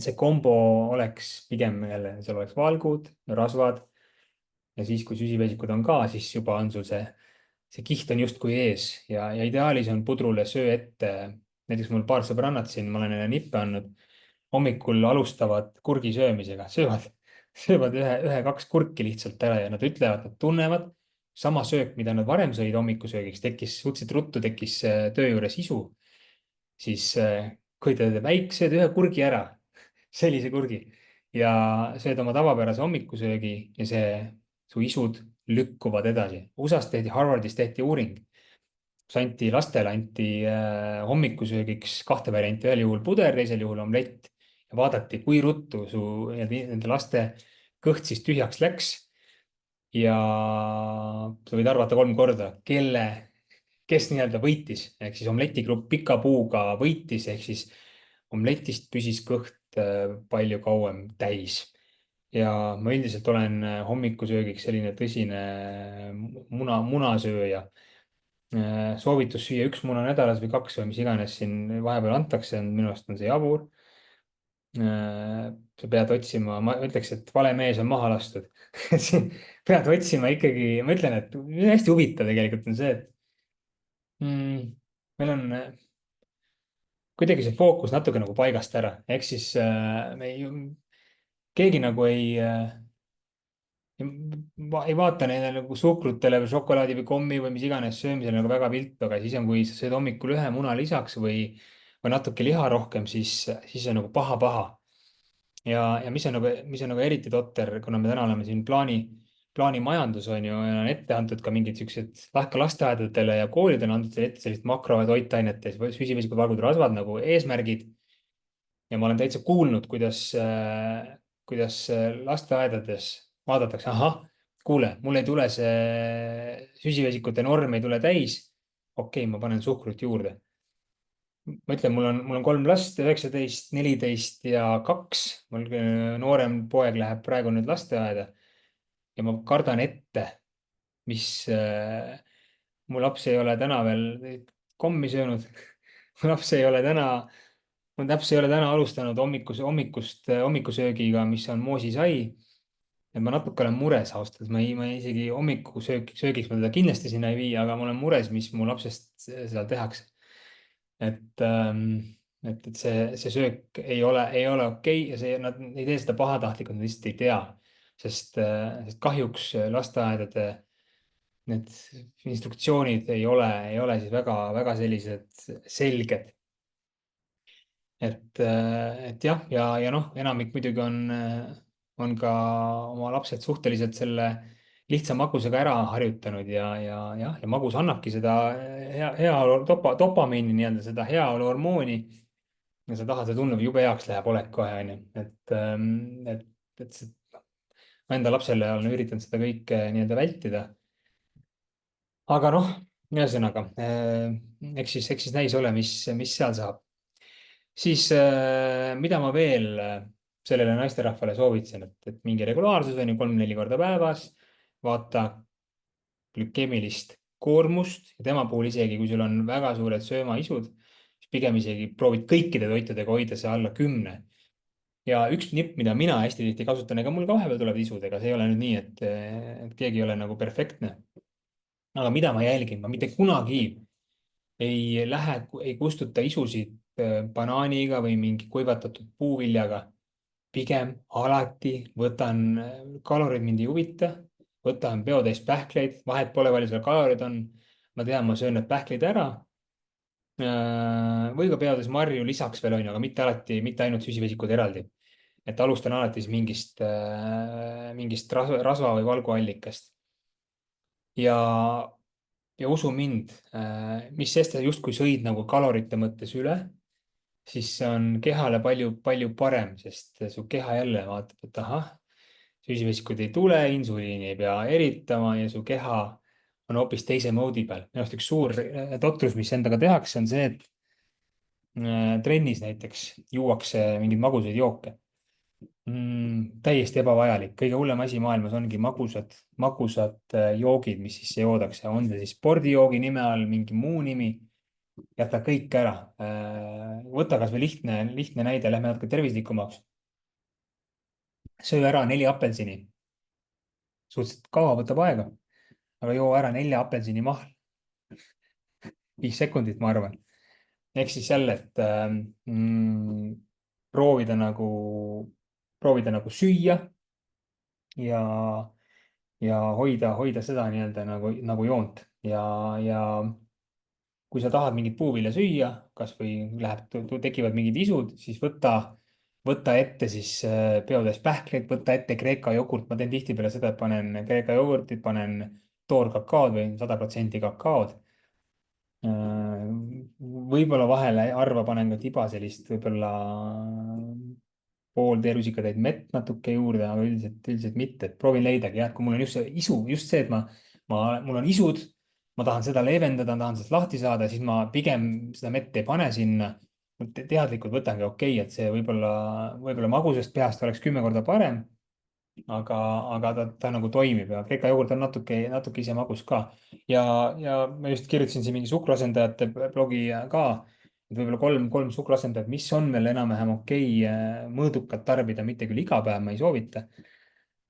see kombo oleks pigem jälle, seal oleks valgud, rasvad ja siis, kui süsivesikud on ka, siis juba on sul see kiht on justkui ees ja ideaalis on pudrule söö ette. näiteks mul paar sõbrannat siin, ma olen neile nippe andnud, hommikul alustavad kurgi söömisega, söövad ühe-kaks kurki lihtsalt ära ja nad ütlevad, nad tunnevad sama söök, mida nad varem sõid hommikusöögiks, suhteliselt ruttu tekkis töö juures isu, siis kui te teete väikse, ühe kurgi ära, sellise kurgi ja sööd oma tavapärase hommikusöögi ja su isud lükkuvad edasi. USA-s tehti, Harvardis tehti uuring, kus lastele anti hommikusöögiks kahte varianti, ühel juhul puder, teisel juhul omlett ja vaadati, kui ruttu nende laste kõht siis tühjaks läks. ja sa võid arvata 3 korda, kes nii-öelda võitis, ehk siis omletigrupp pika puuga võitis, ehk siis omletist püsis kõht palju kauem täis. ja ma üldiselt olen hommikusöögiks selline tõsine munasööja. soovitus süüa 1 muna nädalas või 2 või mis iganes siin vahepeal antakse, minu arust on see jabur. sa pead otsima, ma ütleks, et vale mees on maha lastud. siin pead otsima ikkagi, ma ütlen, et hästi huvitav tegelikult on see, et meil on kuidagi see fookus natuke nagu paigast ära, ehk siis keegi nagu ei vaata neile nagu suhkrutele või šokolaadi või kommi või mis iganes söömisele nagu väga viltu, aga siis on, kui sa sööd hommikul ühe muna lisaks või natuke liha rohkem, siis on nagu paha-paha. ja mis on nagu eriti totter, kuna me täna oleme siin plaanimajandus on ju, ja on ette antud ka mingid siuksed, ka lasteaedadele ja koolidele on antud ette sellised makro- ja toitainete süsivesikud, valgud, rasvad nagu eesmärgid. ja ma olen täitsa kuulnud, kuidas lasteaedades vaadatakse, ahah, kuule, mul ei tule see süsivesikute norm ei tule täis. okei, ma panen suhkrut juurde. Ma ütlen, mul on kolm last, 19, 14 ja 2. mul noorem poeg läheb praegu nüüd lasteaeda ja ma kardan ette, mis mu laps ei ole täna veel kommi söönud. mu laps ei ole täna, mu laps ei ole täna alustanud hommikusöögiga, mis on moosisai. et ma natuke olen mures ausalt öeldes, ma isegi söögiks ma teda kindlasti sinna ei vii, aga ma olen mures, mis mu lapsest seal tehakse. et see söök ei ole okei ja nad ei tee seda pahatahtlikult, nad lihtsalt ei tea. sest kahjuks lasteaedade need instruktsioonid ei ole siis väga sellised selged. et jah, ja noh, enamik muidugi on ka oma lapsed suhteliselt selle lihtsa magusega ära harjutanud ja magus annabki seda heaolu, dopamiini nii-öelda, seda heaolu hormooni. ja sa tahad, see tundub jube heaks läheb olek kohe, onju. Ma enda lapsele olen üritanud seda kõike nii-öelda vältida. aga noh, ühesõnaga, eks siis näis ole, mis seal saab. Siis mida ma veel sellele naisterahvale soovitasin, et mingi regulaarsus on ju 3-4 korda päevas, vaata glükeemilist koormust ja tema puhul isegi, kui sul on väga suured söömaisud, siis pigem isegi proovid kõikide toitudega hoida see alla 10. ja üks nipp, mida mina hästi tihti kasutan, ega mul ka vahepeal tulevad isud, ega see ei ole nüüd nii, et keegi ei ole nagu perfektne. aga mida ma jälgin, ma mitte kunagi ei kustuta isusid banaaniga või mingi kuivatatud puuviljaga. pigem alati võtan, kalorid mind ei huvita, võtan peotäis pähkleid, vahet pole, palju seal kalorid on. ma tean, ma söön need pähklid ära. või ka peotäis marju lisaks veel onju, aga mitte alati, mitte ainult süsivesikud eraldi. et alustan alati siis mingist rasva või valguallikast. ja ja usu mind, mis sest, et justkui sõid nagu kalorite mõttes üle, siis see on kehale palju-palju parem, sest su keha jälle vaatab, et ahah, süsivesikud ei tule, insuliini ei pea eritama ja su keha on hoopis teise moodi peal. minu arust üks suur totrus, mis endaga tehakse, on see, et trennis näiteks juuakse mingeid magusaid jooke. Täiesti ebavajalik, kõige hullem asi maailmas ongi magusad joogid, mis sisse joodakse, on see siis spordijoogi nime all mingi muu nimi. jäta kõik ära. võta kasvõi lihtne näide, lähme natuke tervislikumaks. söö ära 4 apelsini. suhteliselt kaua võtab aega, aga joo ära 4 apelsini mahl. 5 sekundit, ma arvan. ehk siis jälle, et proovida nagu süüa ja, ja hoida seda nii-öelda nagu joont ja kui sa tahad mingit puuvilja süüa, kasvõi tekivad mingid isud, siis võta ette siis peotäis pähkleid, võta ette Kreeka jogurt. ma teen tihtipeale seda, et panen Kreeka jogurtit, panen toorkakaod või 100% kakaod. võib-olla vahel harva panen ka tiba sellist võib-olla pool teelusikatäit mett natuke juurde, aga üldiselt mitte, et proovin leidagi jah, et kui mul on just see isu, just see, et mul on isud, ma tahan seda leevendada, tahan sellest lahti saada, siis ma pigem seda mett ei pane sinna. teadlikult võtangi okei, et see võib-olla magusast peast oleks 10 korda parem, aga ta nagu toimib ja Kreeka jogurt on natuke ise magus ka. ja ma just kirjutasin siin mingi suhkruasendajate blogi ka, et võib-olla kolm suhkruasendajat, mis on veel enam-vähem okei mõõdukalt tarbida, mitte küll iga päev, ma ei soovita.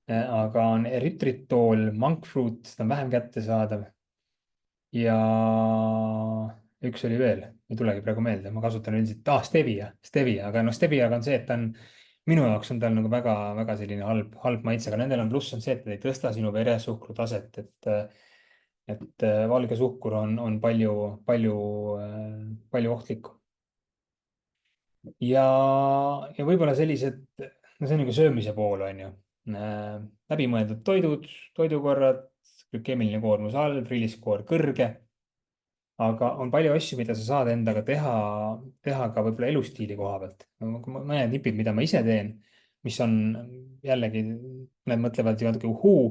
aga on eritritol, monkfruit, seda on vähem kättesaadav. ja üks oli veel, ei tulegi praegu meelde, ma kasutan üldiselt, stevia, aga noh, steviaga on see, et ta on minu jaoks on tal nagu väga selline halb maitse, aga nendel on pluss on see, et ta ei tõsta sinu veresuhkru taset, et valge suhkur on palju ohtlikum. ja võib-olla sellised, no see on nagu söömise pool, on ju. läbimõeldud toidud, toidukorrad, glükeemiline koormus all, riiliskoor kõrge. aga on palju asju, mida sa saad endaga teha ka võib-olla elustiili koha pealt. mõned nipid, mida ma ise teen, mis on jällegi, mõned mõtlevad ju natuke uhuu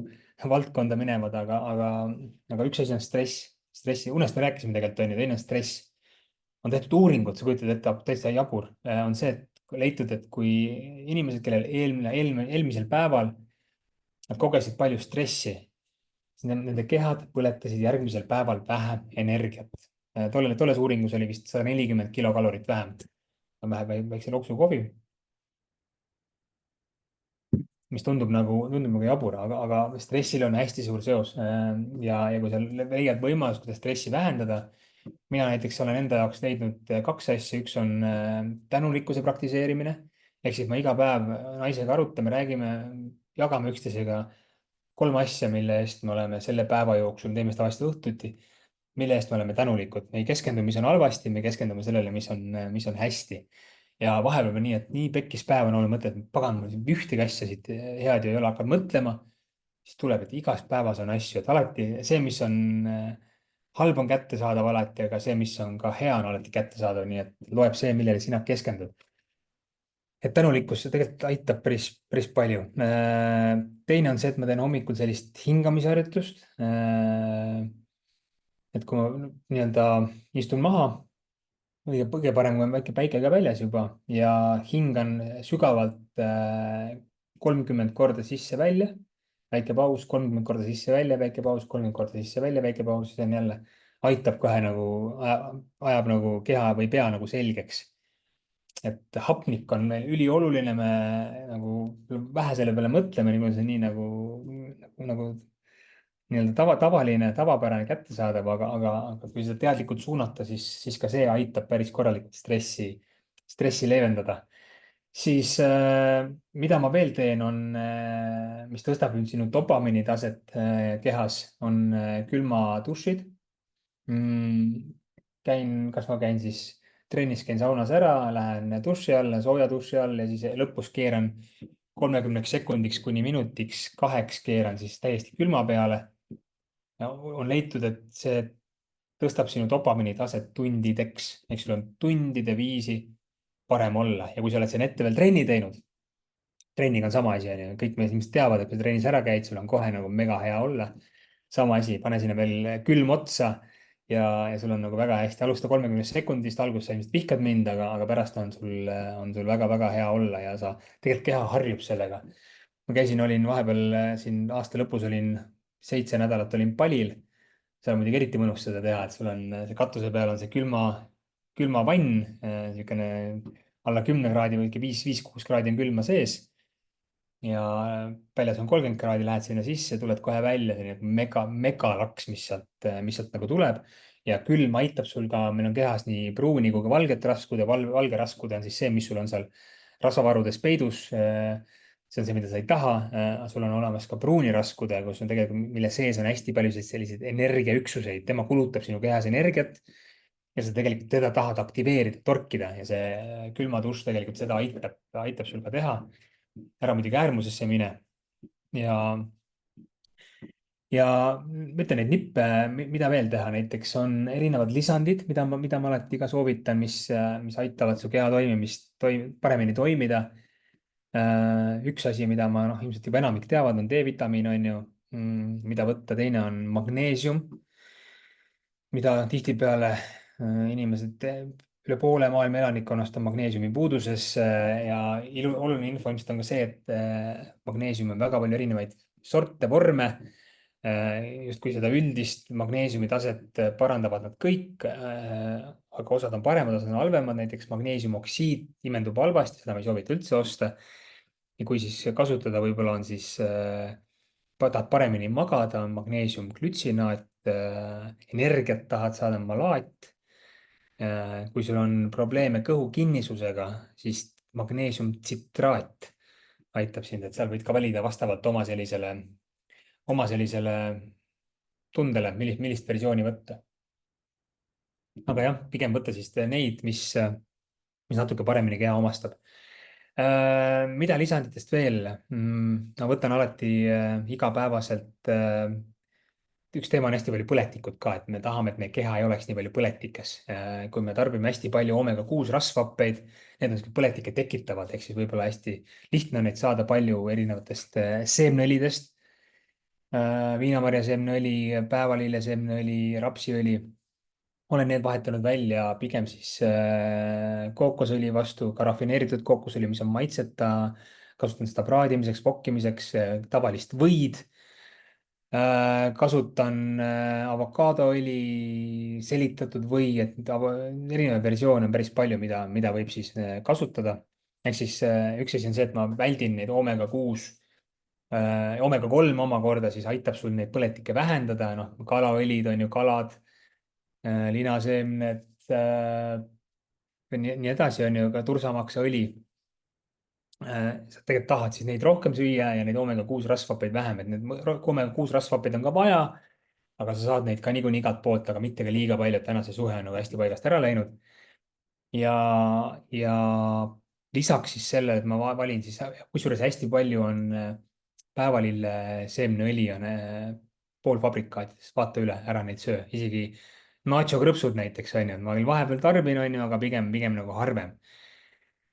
valdkonda minevad, aga üks asi on stress, stressi, unest me rääkisime tegelikult, on ju, teine on stress. On tehtud uuringud, sa kujutad ette, täitsa jabur, on see, et leitud, et kui inimesed, kellel eelmisel päeval nad kogesid palju stressi, siis nende kehad põletasid järgmisel päeval vähem energiat. Tolles uuringus oli vist 140 kilokalorit vähem. Väikse loksu kohvi, mis tundub nagu jabur, aga stressil on hästi suur seos. Ja kui sa leiad võimalus, kuidas stressi vähendada, mina näiteks olen enda jaoks leidnud kaks asja. Üks on tänulikkuse praktiseerimine. Ehk siis me iga päev naisega arutame, räägime, jagame üksteisega kolm asja, mille eest me oleme selle päeva jooksul, teeme seda tavaliselt õhtuti, mille eest me oleme tänulikud. me ei keskendu, mis on halvasti, me keskendume sellele, mis on hästi. Ja vahepeal on nii, et nii pekkis päev on olnud mõte, et pagan, mul ühtegi asja siit head ju ei ole, hakkad mõtlema, siis tuleb, et igas päevas on asju, et alati see, mis on halb, on kättesaadav alati, aga see, mis on ka hea, on alati kättesaadav, nii et loeb see, millele sina keskendud. Et tänulikkus tegelikult aitab päris palju. Teine on see, et ma teen hommikul sellist hingamisharjutust. Et kui ma nii-öelda istun maha, kõige parem, kui on väike päike ka väljas juba ja hingan sügavalt 30 korda sisse-välja, väike paus, 30 korda sisse-välja, väike paus, 30 korda sisse-välja, väike paus, see on jälle, aitab kohe nagu, ajab nagu keha või pea nagu selgeks. Et hapnik on meil ülioluline, me nagu vähe selle peale mõtleme, nagu see nii nagu nii-öelda tavaline, tavapärane kättesaadav, aga kui seda teadlikult suunata, siis ka see aitab päris korralikult stressi leevendada. Siis mida ma veel teen, on, mis tõstab nüüd sinu dopamiini taset kehas, on külmadušid. Kas ma käin siis trennis, käin saunas ära, lähen duši alla, sooja duši all ja siis lõpus keeran 30 sekundiks kuni minutiks kaheks keeran siis täiesti külma peale. Ja on leitud, et see tõstab sinu dopamiini taset tundideks, ehk sul on tundide viisi parem olla. Ja kui sa oled siin ette veel trenni teinud, trenniga on sama asi, on ju, kõik me ilmselt teavad, et kui sa trennis ära käid, sul on kohe nagu mega hea olla. Sama asi, pane sinna veel külm otsa ja sul on nagu väga hästi. Alusta 30 sekundist, alguses sa ilmselt vihkad mind, aga pärast on sul väga-väga hea olla ja sa tegelikult keha harjub sellega. Ma olin vahepeal siin aasta lõpus olin 7 nädalat olin Palil. seal on muidugi eriti mõnus seda teha, et sul on see katuse peal on see külma vann, niisugune alla 10 kraadi või ikka 5-6 kraadi on külma sees. Ja väljas on 30 kraadi, lähed sinna sisse, tuled kohe välja, selline megalaks, mis sealt nagu tuleb. Ja külm aitab sul ka, meil on kehas nii pruuni kui ka valget raskude, valge raskude on siis see, mis sul on seal rasvavarudes peidus. See on see, mida sa ei taha. sul on olemas ka pruuniraskude, kus on tegelikult, mille sees on hästi palju selliseid energiaüksuseid, tema kulutab sinu kehas energiat ja sa tegelikult teda tahad aktiveerida, torkida ja see külmadušš tegelikult seda aitab sul ka teha. Ära muidugi äärmusesse mine. Ja ma ütlen neid nippe, mida veel teha, näiteks on erinevad lisandid, mida ma alati ka soovitan, mis aitavad su keha toimimist paremini toimida. Üks asi, mida ma ilmselt juba enamik teavad, on D-vitamiin, on ju, mida võtta. Teine on magneesium, mida tihtipeale inimesed, üle poole maailma elanikkonnast on magneesiumi puuduses. Ja oluline info ilmselt on ka see, et magneesium on väga palju erinevaid sorte, vorme. Justkui seda üldist magneesiumi taset parandavad nad kõik, aga osad on paremad, osad on halvemad. Näiteks magneesiumoksiid imendub halvasti, seda ma ei soovita üldse osta. Ja kui siis kasutada, võib-olla on siis, tahad paremini magada, on magneesiumglütsinaat, energiat tahad saada, malaat. Kui sul on probleeme kõhu kinnisusega, siis magneesiumtsitraat aitab sind, et seal võid ka valida vastavalt oma sellisele tundele, millist versiooni võtta. Aga jah, pigem võtta siis neid, mis natuke paremini keha omastab. Mida lisanditest veel? Ma võtan alati igapäevaselt üks teema on hästi palju põletikut ka, et me tahame, et meie keha ei oleks nii palju põletikes. kui me tarbime hästi palju oomega 6 rasvhappeid, need on põletikke tekitavad, ehk siis võib-olla hästi lihtne on neid saada palju erinevatest seemneõlidest. Viinamarja seemneõli, päevalille seemneõli, rapsiõli. olen need vahetanud välja pigem siis kookosõli vastu, ka rafineeritud kookosõli, mis on maitseta. kasutan seda praadimiseks, pokkimiseks, tavalist võid. kasutan avokadoõli, selitatud või, et erinevaid versioone on päris palju, mida võib siis kasutada. ehk siis üks asi on see, et ma väldin neid oomega 6. Oomega 3 omakorda siis aitab sul neid põletikke vähendada, noh, kalaõlid on ju kalad, linaseemned, nii edasi on ju ka tursamaksaõli. sa tegelikult tahad siis neid rohkem süüa ja neid oomega 6 rasvhappeid vähem, et need oomega 6 rasvhappeid on ka vaja, aga sa saad neid ka niikuinii igalt poolt, aga mitte ka liiga palju, et täna see suhe on nagu hästi paigast ära läinud. ja lisaks siis sellele, et ma valin siis, kusjuures hästi palju on päevalille seemneõli on poolfabrikaatidest, vaata üle, ära neid söö, isegi nacho krõpsud näiteks on ju, ma küll vahepeal tarbin, on ju, aga pigem nagu harvem.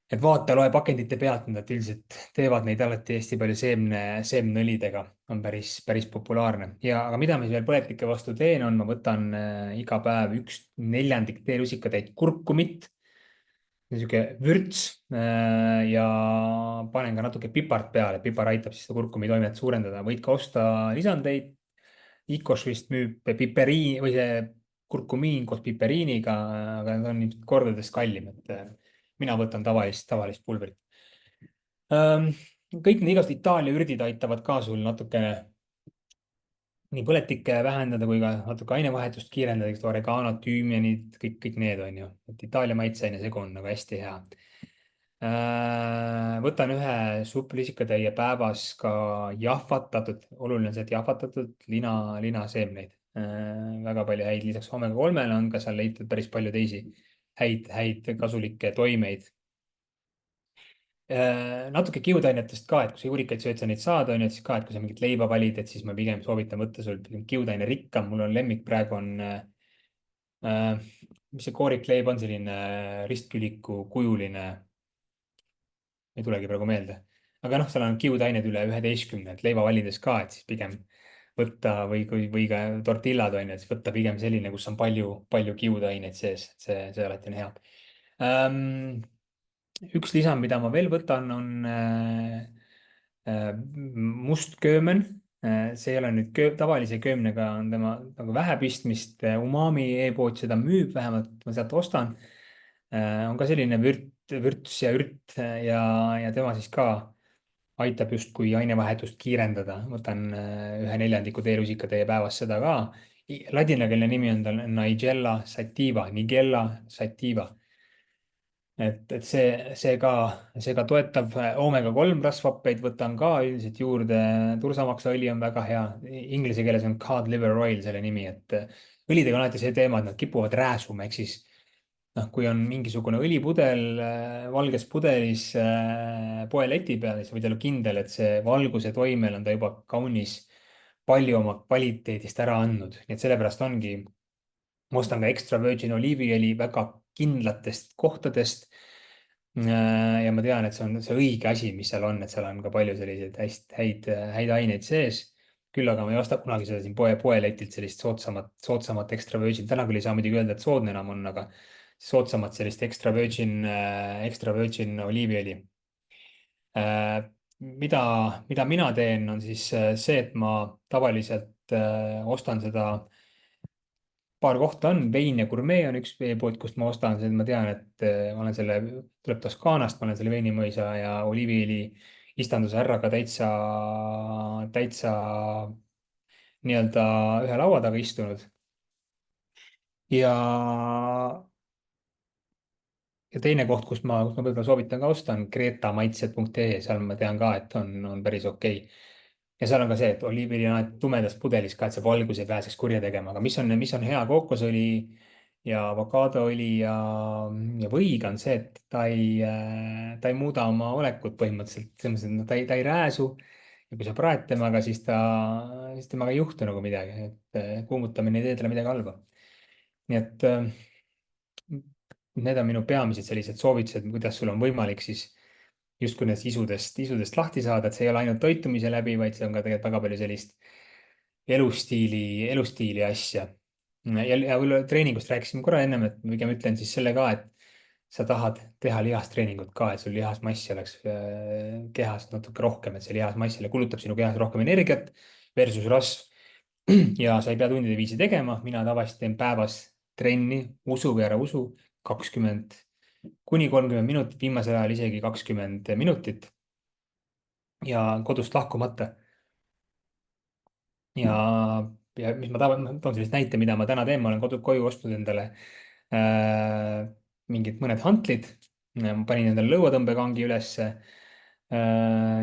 et vaata, loe pakendite pealt, nad üldiselt teevad neid alati hästi palju seemneõlidega, on päris populaarne. aga mida ma siis veel põletike vastu teen, on, ma võtan iga päev 1/4 teelusikatäit kurkumit, niisugune vürts ja panen ka natuke pipart peale, pipar aitab siis seda kurkumitoimet suurendada, võid ka osta lisandeid. Icos vist müüb piperiin või see kurkumiin koos piperiiniga, aga see on ilmselt kordades kallim, et mina võtan tavalist pulbrit. kõik need igast Itaalia ürdid aitavad ka sul natukene nii põletikke vähendada kui ka natuke ainevahetust kiirendada, eks oregano, tüümianid, kõik need on ju, et Itaalia maitseaine segu on nagu hästi hea. võtan ühe supplusikatäie päevas ka jahvatatud, oluline on see, et jahvatatud linaseemneid. väga palju häid, lisaks oomega 3-le on ka seal leitud päris palju teisi häid kasulikke toimeid. natuke kiudainetest ka, et kui sa juurikaid sööd, sa neid saad, on ju, et siis ka, et kui sa mingit leiba valid, et siis ma pigem soovitan võtta sul pigem kiudaine rikkam. mul on lemmik praegu on mis see koorikleib on, selline ristküliku kujuline, ei tulegi praegu meelde. aga noh, seal on kiudained üle 11, et leiva valides ka, et siis pigem võtta või ka tortillad on ju, et siis võtta pigem selline, kus on palju kiudaineid sees, et see alati on hea. üks lisand, mida ma veel võtan, on must köömen. see ei ole nüüd tavalise köömnega on tema nagu vähe pistmist. Umami e-pood seda müüb, vähemalt ma sealt ostan. on ka selline vürts ja ürt ja tema siis ka aitab justkui ainevahetust kiirendada. võtan 1/4 teelusikatäie päevas seda ka. Ladinakeelne nimi on tal Nigella sativa. et see ka toetab oomega 3 rasvhappeid, võtan ka üldiselt juurde. tursamaksaõli on väga hea, inglise keeles on cod liver oil selle nimi, et õlidega on alati see teema, et nad kipuvad rääsuma, ehk siis noh, kui on mingisugune õlipudel valges pudelis poeleti peal, siis võid olla kindel, et see valguse toimel on ta juba kaunis palju oma kvaliteedist ära andnud, nii et sellepärast ongi, ma ostan ka extra virgin oliiviõli väga kindlatest kohtadest. ja ma tean, et see on see õige asi, mis seal on, et seal on ka palju selliseid häid aineid sees. küll aga ma ei osta kunagi seda siin poeletilt sellist soodsamat extra virgin. täna küll ei saa muidugi öelda, et soodne enam on, aga soodsamat sellist extra virgin oliiviõli. mida mina teen, on siis see, et ma tavaliselt ostan seda. paar kohta on, Vein ja Gourmet on üks veepood, kust ma ostan, ma tean, et ma olen selle, tuleb Toskaanast, ma olen selle veinimõisa ja oliiviõli istanduse ära ka täitsa nii-öelda ühe laua taga istunud. ja, ja teine koht, kus ma võib-olla soovitan ka osta, on kreetamaitsed.ee, seal ma tean ka, et on päris okei. ja seal on ka see, et oliiviõli on alati tumedas pudelis ka, et see valgus ei pääseks kurja tegema, aga mis on hea kookosõli ja avokadoõli ja võiga on see, et ta ei muuda oma olekut põhimõtteliselt, selles mõttes, et no ta ei rääsu. ja kui sa praed temaga, siis temaga ei juhtu nagu midagi, et kuumutamine ei tee talle midagi halba. nii et need on minu peamised sellised soovitused, kuidas sul on võimalik siis justkui nendest isudest lahti saada, et see ei ole ainult toitumise läbi, vaid see on ka tegelikult väga palju sellist elustiili asja. ja võib-olla treeningust rääkisime korra ennem, et ma pigem ütlen siis selle ka, et sa tahad teha lihastreeningut ka, et sul lihasmassi oleks kehas natuke rohkem, et see lihasmass jälle kulutab sinu kehas rohkem energiat versus rasv. ja sa ei pea tundide viisi tegema, mina tavaliselt teen päevas trenni, usu või ära usu, 20 kuni 30 minutit, viimasel ajal isegi 20 minutit ja kodust lahkumata. ja, ja mis ma tahan, ma toon sellist näite, mida ma täna teen, ma olen koju ostnud endale mingid mõned hantlid. ma panin endale lõuatõmbekangi ülesse.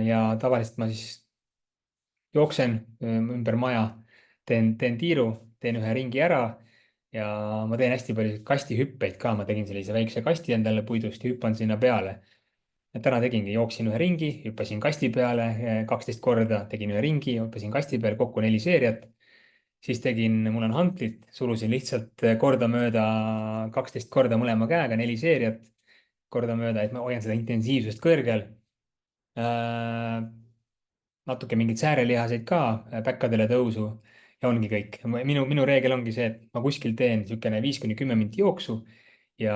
ja tavaliselt ma siis jooksen ümber maja, teen tiiru, teen ühe ringi ära ja ma teen hästi palju kastihüppeid ka, ma tegin sellise väikse kasti endale puidust ja hüppan sinna peale. et täna tegingi, jooksin ühe ringi, hüppasin kasti peale 12 korda, tegin ühe ringi, hüppasin kasti peale, kokku 4 seeriat. siis tegin, mul on hantlid, surusin lihtsalt kordamööda 12 korda mõlema käega, 4 seeriat kordamööda, et ma hoian seda intensiivsust kõrgel. natuke mingeid säärelihaseid ka, päkkadele tõusu ja ongi kõik. minu reegel ongi see, et ma kuskil teen niisugune 5 kuni 10 minutit jooksu ja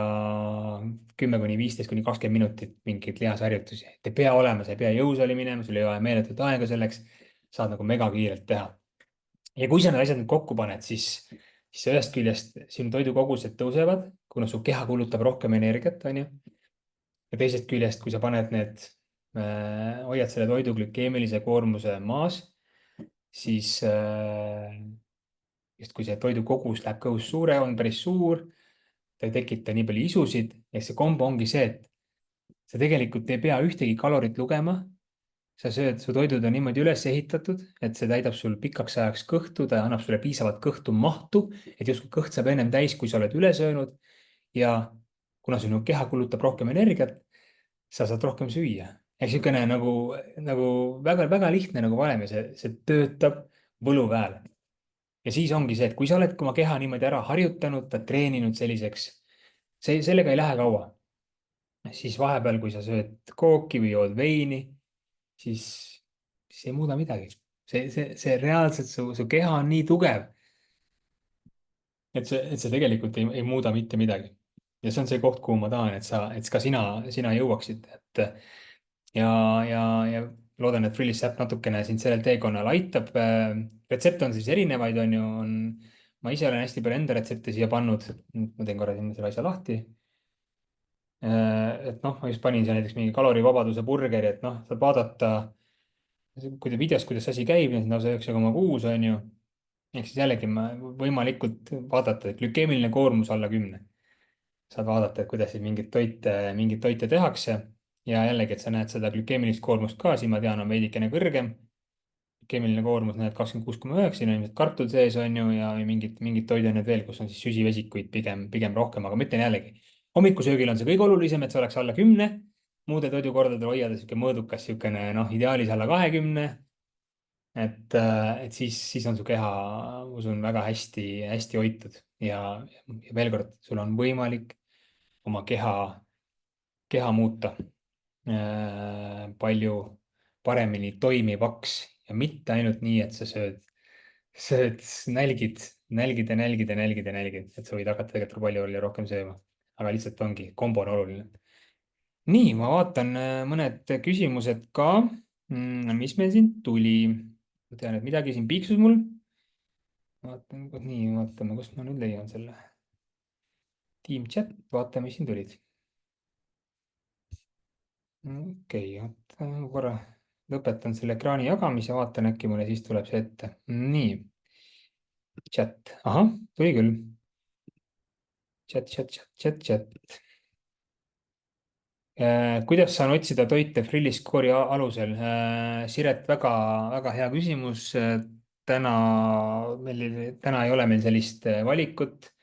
10 kuni 15 kuni 20 minutit mingeid lihasharjutusi. et ei pea olema, sa ei pea jõusaali minema, sul ei ole meeletut aega selleks, saad nagu megakiirelt teha. ja kui sa need asjad nüüd kokku paned, siis ühest küljest sinu toidukogused tõusevad, kuna su keha kulutab rohkem energiat, onju. ja teisest küljest, kui sa paned need hoiad selle toidu glükeemilise koormuse maas, siis just kui see toidu kogus läheb kõhus suure, on päris suur, ta ei tekita nii palju isusid ja see kombo ongi see, et sa tegelikult ei pea ühtegi kalorit lugema. sa sööd, su toidud on niimoodi üles ehitatud, et see täidab sul pikaks ajaks kõhtu, ta annab sulle piisavalt kõhtu mahtu, et justkui kõht saab ennem täis, kui sa oled üle söönud. ja kuna sinu keha kulutab rohkem energiat, sa saad rohkem süüa. ehk niisugune nagu väga-väga lihtne nagu valem ja see töötab võluväel. ja siis ongi see, et kui sa oled oma keha niimoodi ära harjutanud, ta treeninud selliseks, sellega ei lähe kaua. siis vahepeal, kui sa sööd kooki või jood veini, siis ei muuda midagi. see reaalselt su keha on nii tugev, et see tegelikult ei muuda mitte midagi. ja see on see koht, kuhu ma tahan, et ka sina jõuaksid, et ja loodan, et Frillis äpp natukene sind sellel teekonnal aitab. retsepte on siis erinevaid, on ju, ma ise olen hästi palju enda retsepte siia pannud. ma teen korra sinna selle asja lahti. et noh, ma just panin siia näiteks mingi kalorivabaduse burgeri, et noh, saad vaadata, kui te videos, kuidas see asi käib, lausa 9,6 on ju. ehk siis jällegi võimalikult vaadata, et glükeemiline koormus alla 10. saad vaadata, et kuidas siis mingeid toite tehakse ja jällegi, et sa näed seda glükeemilist koormust ka, siin ma tean, on veidikene kõrgem. glükeemiline koormus näed 26,9, siin on ilmselt kartul sees on ju ja mingid toiduained veel, kus on siis süsivesikuid pigem rohkem, aga ma ütlen jällegi, hommikusöögil on see kõige olulisem, et see oleks alla 10. muude toidukordadel hoiada sihuke mõõdukas, siukene noh, ideaalis alla 20. et siis on su keha, ma usun, väga hästi hoitud ja veel kord, sul on võimalik oma keha muuta palju paremini toimivaks ja mitte ainult nii, et sa sööd, nälgid ja nälgid ja nälgid ja nälgid, et sa võid hakata tegelikult palju rohkem sööma, aga lihtsalt ongi, kombo on oluline. nii, ma vaatan mõned küsimused ka, mis meil siin tuli. ma tean, et midagi siin piiksus mul. vaatan, nii, vaatame, kust ma nüüd leian selle. Team chat, vaatame, mis siin tulid. okei, korra lõpetan selle ekraani jagamise, vaatan, äkki mulle siis tuleb see ette. nii, chat, ahah, tuli küll. chat. kuidas saan otsida toite Frilliskoori alusel? Siret, väga hea küsimus. täna ei ole meil sellist valikut.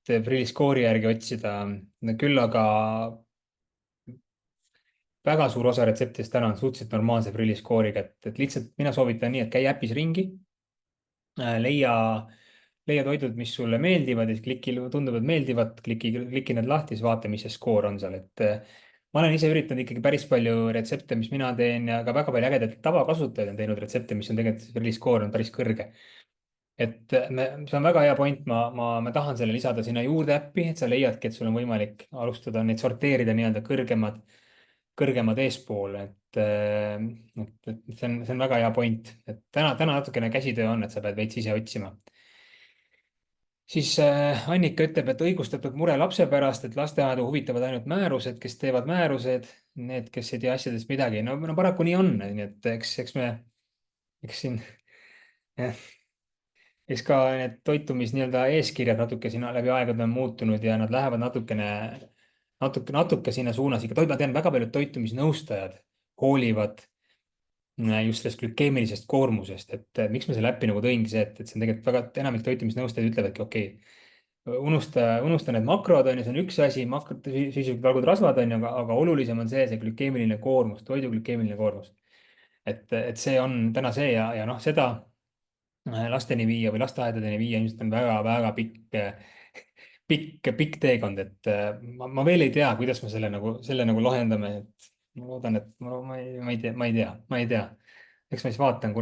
Frill-Score'i järgi otsida. küll aga väga suur osa retseptidest täna on suhteliselt normaalse Frill-Score'iga, et lihtsalt mina soovitan nii, et käi äpis ringi, leia, leia toidud, mis sulle meeldivad ja siis tunduvad meeldivad, kliki need lahti, siis vaata, mis see skoor on seal, et ma olen ise üritanud ikkagi päris palju retsepte, mis mina teen ja ka väga palju ägedaid tavakasutajaid on teinud retsepte, mis on tegelikult, Frill-Score on päris kõrge. See on väga hea point, ma tahan selle lisada sinna juurde äppi, et sa leiadki, et sul on võimalik alustada neid sorteerida nii-öelda kõrgemad eespool, et see on väga hea point, et täna natukene käsitöö on, et sa pead veits ise otsima. Siis Annika ütleb, et õigustatud mure lapse pärast, et lasteaedu huvitavad ainult määrused, kes teevad määrused, need, kes ei tea asjadest midagi. No paraku nii on, nii et eks siin eks ka need toitumis nii-öelda eeskirjad natuke siin läbi aegade on muutunud ja nad lähevad natuke sinna suunas ikka. Ma tean, väga paljud toitumisnõustajad hoolivad just sellest glükeemilisest koormusest, et miks ma selle äppi nagu tõingi, et see on tegelikult väga, enamik toitumisnõustajaid ütlevadki, okei, unusta need makrod, on ju, see on üks asi, makrod, süsinikvalgud, rasvad, on ju, aga olulisem on see glükeemiline koormus, toidu glükeemiline koormus. Et see on täna see ja noh, seda lasteni viia või lasteaedadeni viia ilmselt on väga-väga pikk teekond, et ma veel ei tea, kuidas me selle nagu lahendame, et ma loodan, et ma ei tea. Eks ma siis vaatan,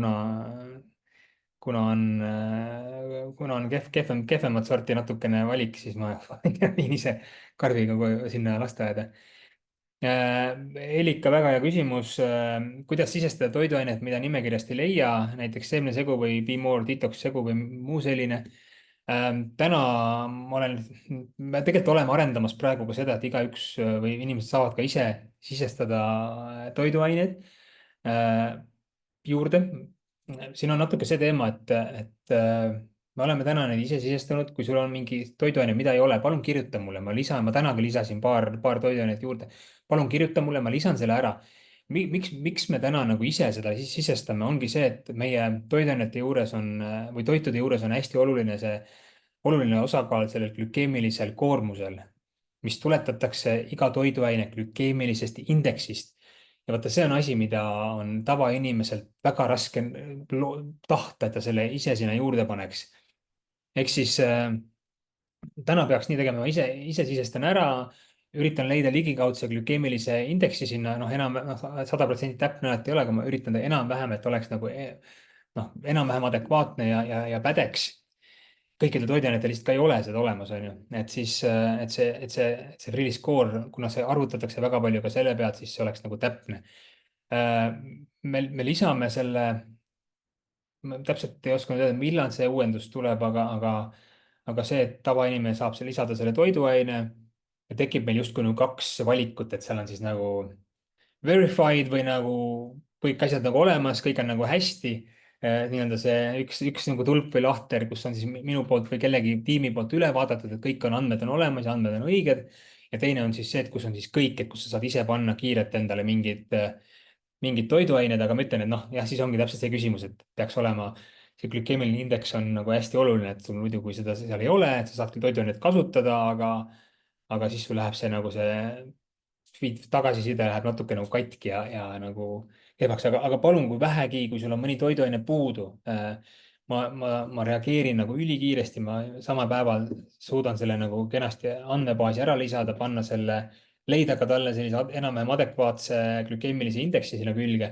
kuna on kehvemat sorti natukene valik, siis ma viin ise karbiga sinna lasteaeda. Helika, väga hea küsimus. Kuidas sisestada toiduainet, mida nimekirjast ei leia, näiteks seemnesegu või Be More Detox segu või muu selline? Täna me tegelikult oleme arendamas praegu ka seda, et igaüks või inimesed saavad ka ise sisestada toiduaineid juurde. siin on natuke see teema, et me oleme täna neid ise sisestanud, kui sul on mingi toiduaine, mida ei ole, palun kirjuta mulle, ma tänagi lisasin paar toiduainet juurde. palun kirjuta mulle, ma lisan selle ära. Miks me täna nagu ise seda sisestame, ongi see, et meie toiduainete juures on või toitude juures on hästi oluline osakaal sellel glükeemilisel koormusel, mis tuletatakse iga toiduaine glükeemilisest indeksist. Ja vaata, see on asi, mida on tavainimeselt väga raske tahta, et ta selle ise sinna juurde paneks. Ehk siis täna peaks nii tegema, ma ise sisestan ära, üritan leida ligikaudse glükeemilise indeksi sinna, noh, 100% täpne alati ei ole, aga ma üritan enam-vähem, et oleks nagu noh, enam-vähem adekvaatne ja pädeks. Kõikidel toiduainetel lihtsalt ka ei ole seda olemas, on ju. Et siis, et see Freely score, kuna see arvutatakse väga palju ka selle pealt, siis see oleks nagu täpne. Me lisame selle, ma täpselt ei oska nüüd öelda, millal see uuendus tuleb, aga see, et tavainimene saab lisada selle toiduaine ja tekib meil justkui nagu kaks valikut, et seal on siis nagu verified või nagu kõik asjad nagu olemas, kõik on nagu hästi. Nii-öelda see üks nagu tulp või lahter, kus on siis minu poolt või kellegi tiimi poolt üle vaadatud, et kõik andmed on olemas ja andmed on õiged. Ja teine on siis see, et kus on siis kõik, et kus sa saad ise panna kiirelt endale mingid toiduained, aga ma ütlen, et noh, jah, siis ongi täpselt see küsimus, et peaks olema, see glükeemiline indeks on nagu hästi oluline, et sul muidu, kui seda seal ei ole, et sa saad küll toiduainet kasutada, aga siis sul läheb see nagu see tagasiside läheb natuke nagu katki ja nagu kehvaks, aga palun, kui vähegi, kui sul on mõni toiduaine puudu, ma reageerin nagu ülikiiresti, ma samal päeval suudan selle nagu kenasti andmebaasi ära lisada, panna selle, leida ka talle sellise enam-vähem adekvaatse glükeemilise indeksi sinna külge.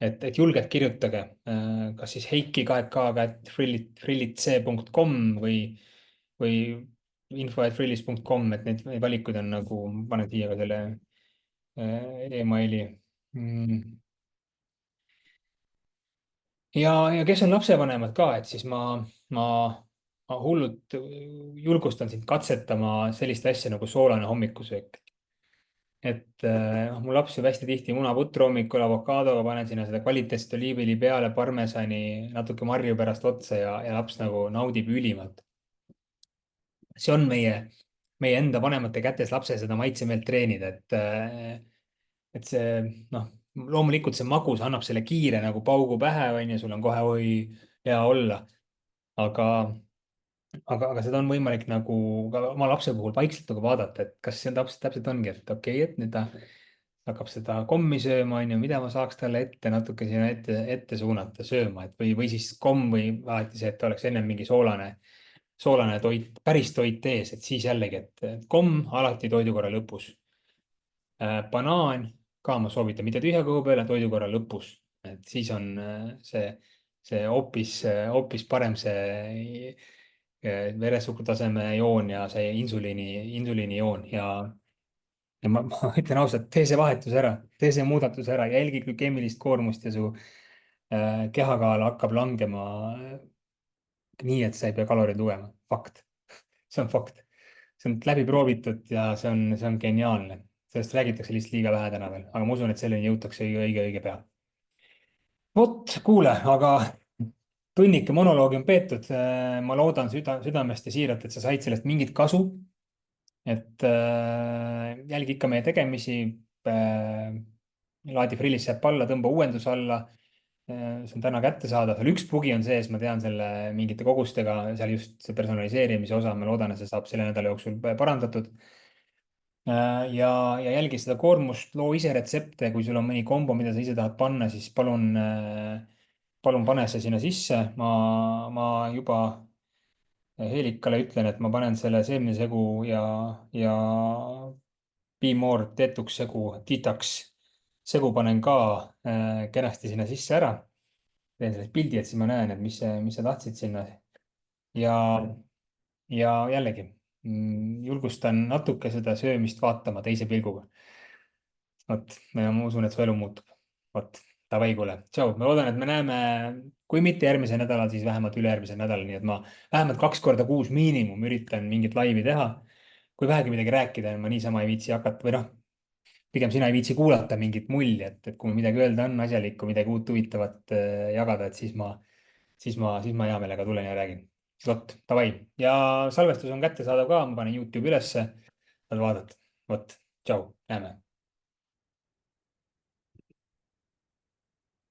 Et julgelt kirjutage, kas siis heiki8k@frillitc.com või info@frillis.com, et neid valikuid on nagu, panen siia ka selle emaili. ja kes on lapsevanemad ka, et siis ma hullult julgustan sind katsetama sellist asja nagu soolane hommikusöök. Et noh, mul laps sööb hästi tihti munaputru hommikul avokaadoga, panen sinna seda kvaliteetset oliivõli peale, parmesani, natuke marju pärast otsa ja laps nagu naudib ülimalt. See on meie enda vanemate kätes lapse seda maitsemeelt treenida, et see noh, loomulikult see magus annab selle kiire nagu paugu pähe, on ju, sul on kohe oi hea olla. aga aga seda on võimalik nagu ka oma lapse puhul vaikselt nagu vaadata, et kas see on täpselt ongi, et okei, et nüüd ta hakkab seda kommi sööma, onju, mida ma saaks talle ette natuke sinna ette suunata sööma, et või siis komm või alati see, et oleks ennem mingi soolane toit, päris toit ees, et siis jällegi, et komm alati toidukorra lõpus. Banaan ka ma soovitan, mitte tühja kõhu peale, toidukorra lõpus, et siis on see hoopis parem see veresuhkrutaseme joon ja see insuliini joon ja ma ütlen ausalt, tee see vahetus ära, tee see muudatus ära, jälgi glükeemilist koormust ja su kehakaal hakkab langema nii, et sa ei pea kaloreid lugema. Fakt, see on fakt. See on läbi proovitud ja see on geniaalne. Sellest räägitakse lihtsalt liiga vähe tänapäeval, aga ma usun, et selleni jõutakse õige pea. Vot, kuule, aga tunnike monoloogi on peetud. Ma loodan südamest ja siiralt, et sa said sellest mingit kasu. Et jälgi ikka meie tegemisi. Laadi Frillis sepp alla, tõmba uuendus alla. See on täna kättesaadav, seal üks bugi on sees, ma tean selle mingite kogustega, seal just see personaliseerimise osa, ma loodan, et see saab selle nädala jooksul parandatud. Ja jälgi seda koormust, loo ise retsepte, kui sul on mõni kombo, mida sa ise tahad panna, siis palun pane see sinna sisse. ma juba Heelikale ütlen, et ma panen selle seemnesegu ja Be More Detox segu, Detox segu panen ka kenasti sinna sisse ära. Teen sellest pildi, et siis ma näen, et mis sa tahtsid sinna. ja, ja jällegi julgustan natuke seda söömist vaatama teise pilguga. vot, ja ma usun, et su elu muutub. vot, davai, kuule, tšau, ma loodan, et me näeme, kui mitte järgmisel nädalal, siis vähemalt ülejärgmisel nädalal, nii et ma vähemalt 2 korda kuus miinimum üritan mingit laivi teha. kui vähegi midagi rääkida, ma niisama ei viitsi hakata või noh, pigem sina ei viitsi kuulata mingit mulli, et kui mul midagi öelda on, asjalikku, midagi uut huvitavat jagada, et siis ma hea meelega tulen ja räägin. vot, davai. Ja salvestus on kättesaadav ka, ma panen Youtube'i ülesse. saad vaadata. vot, tšau, näeme.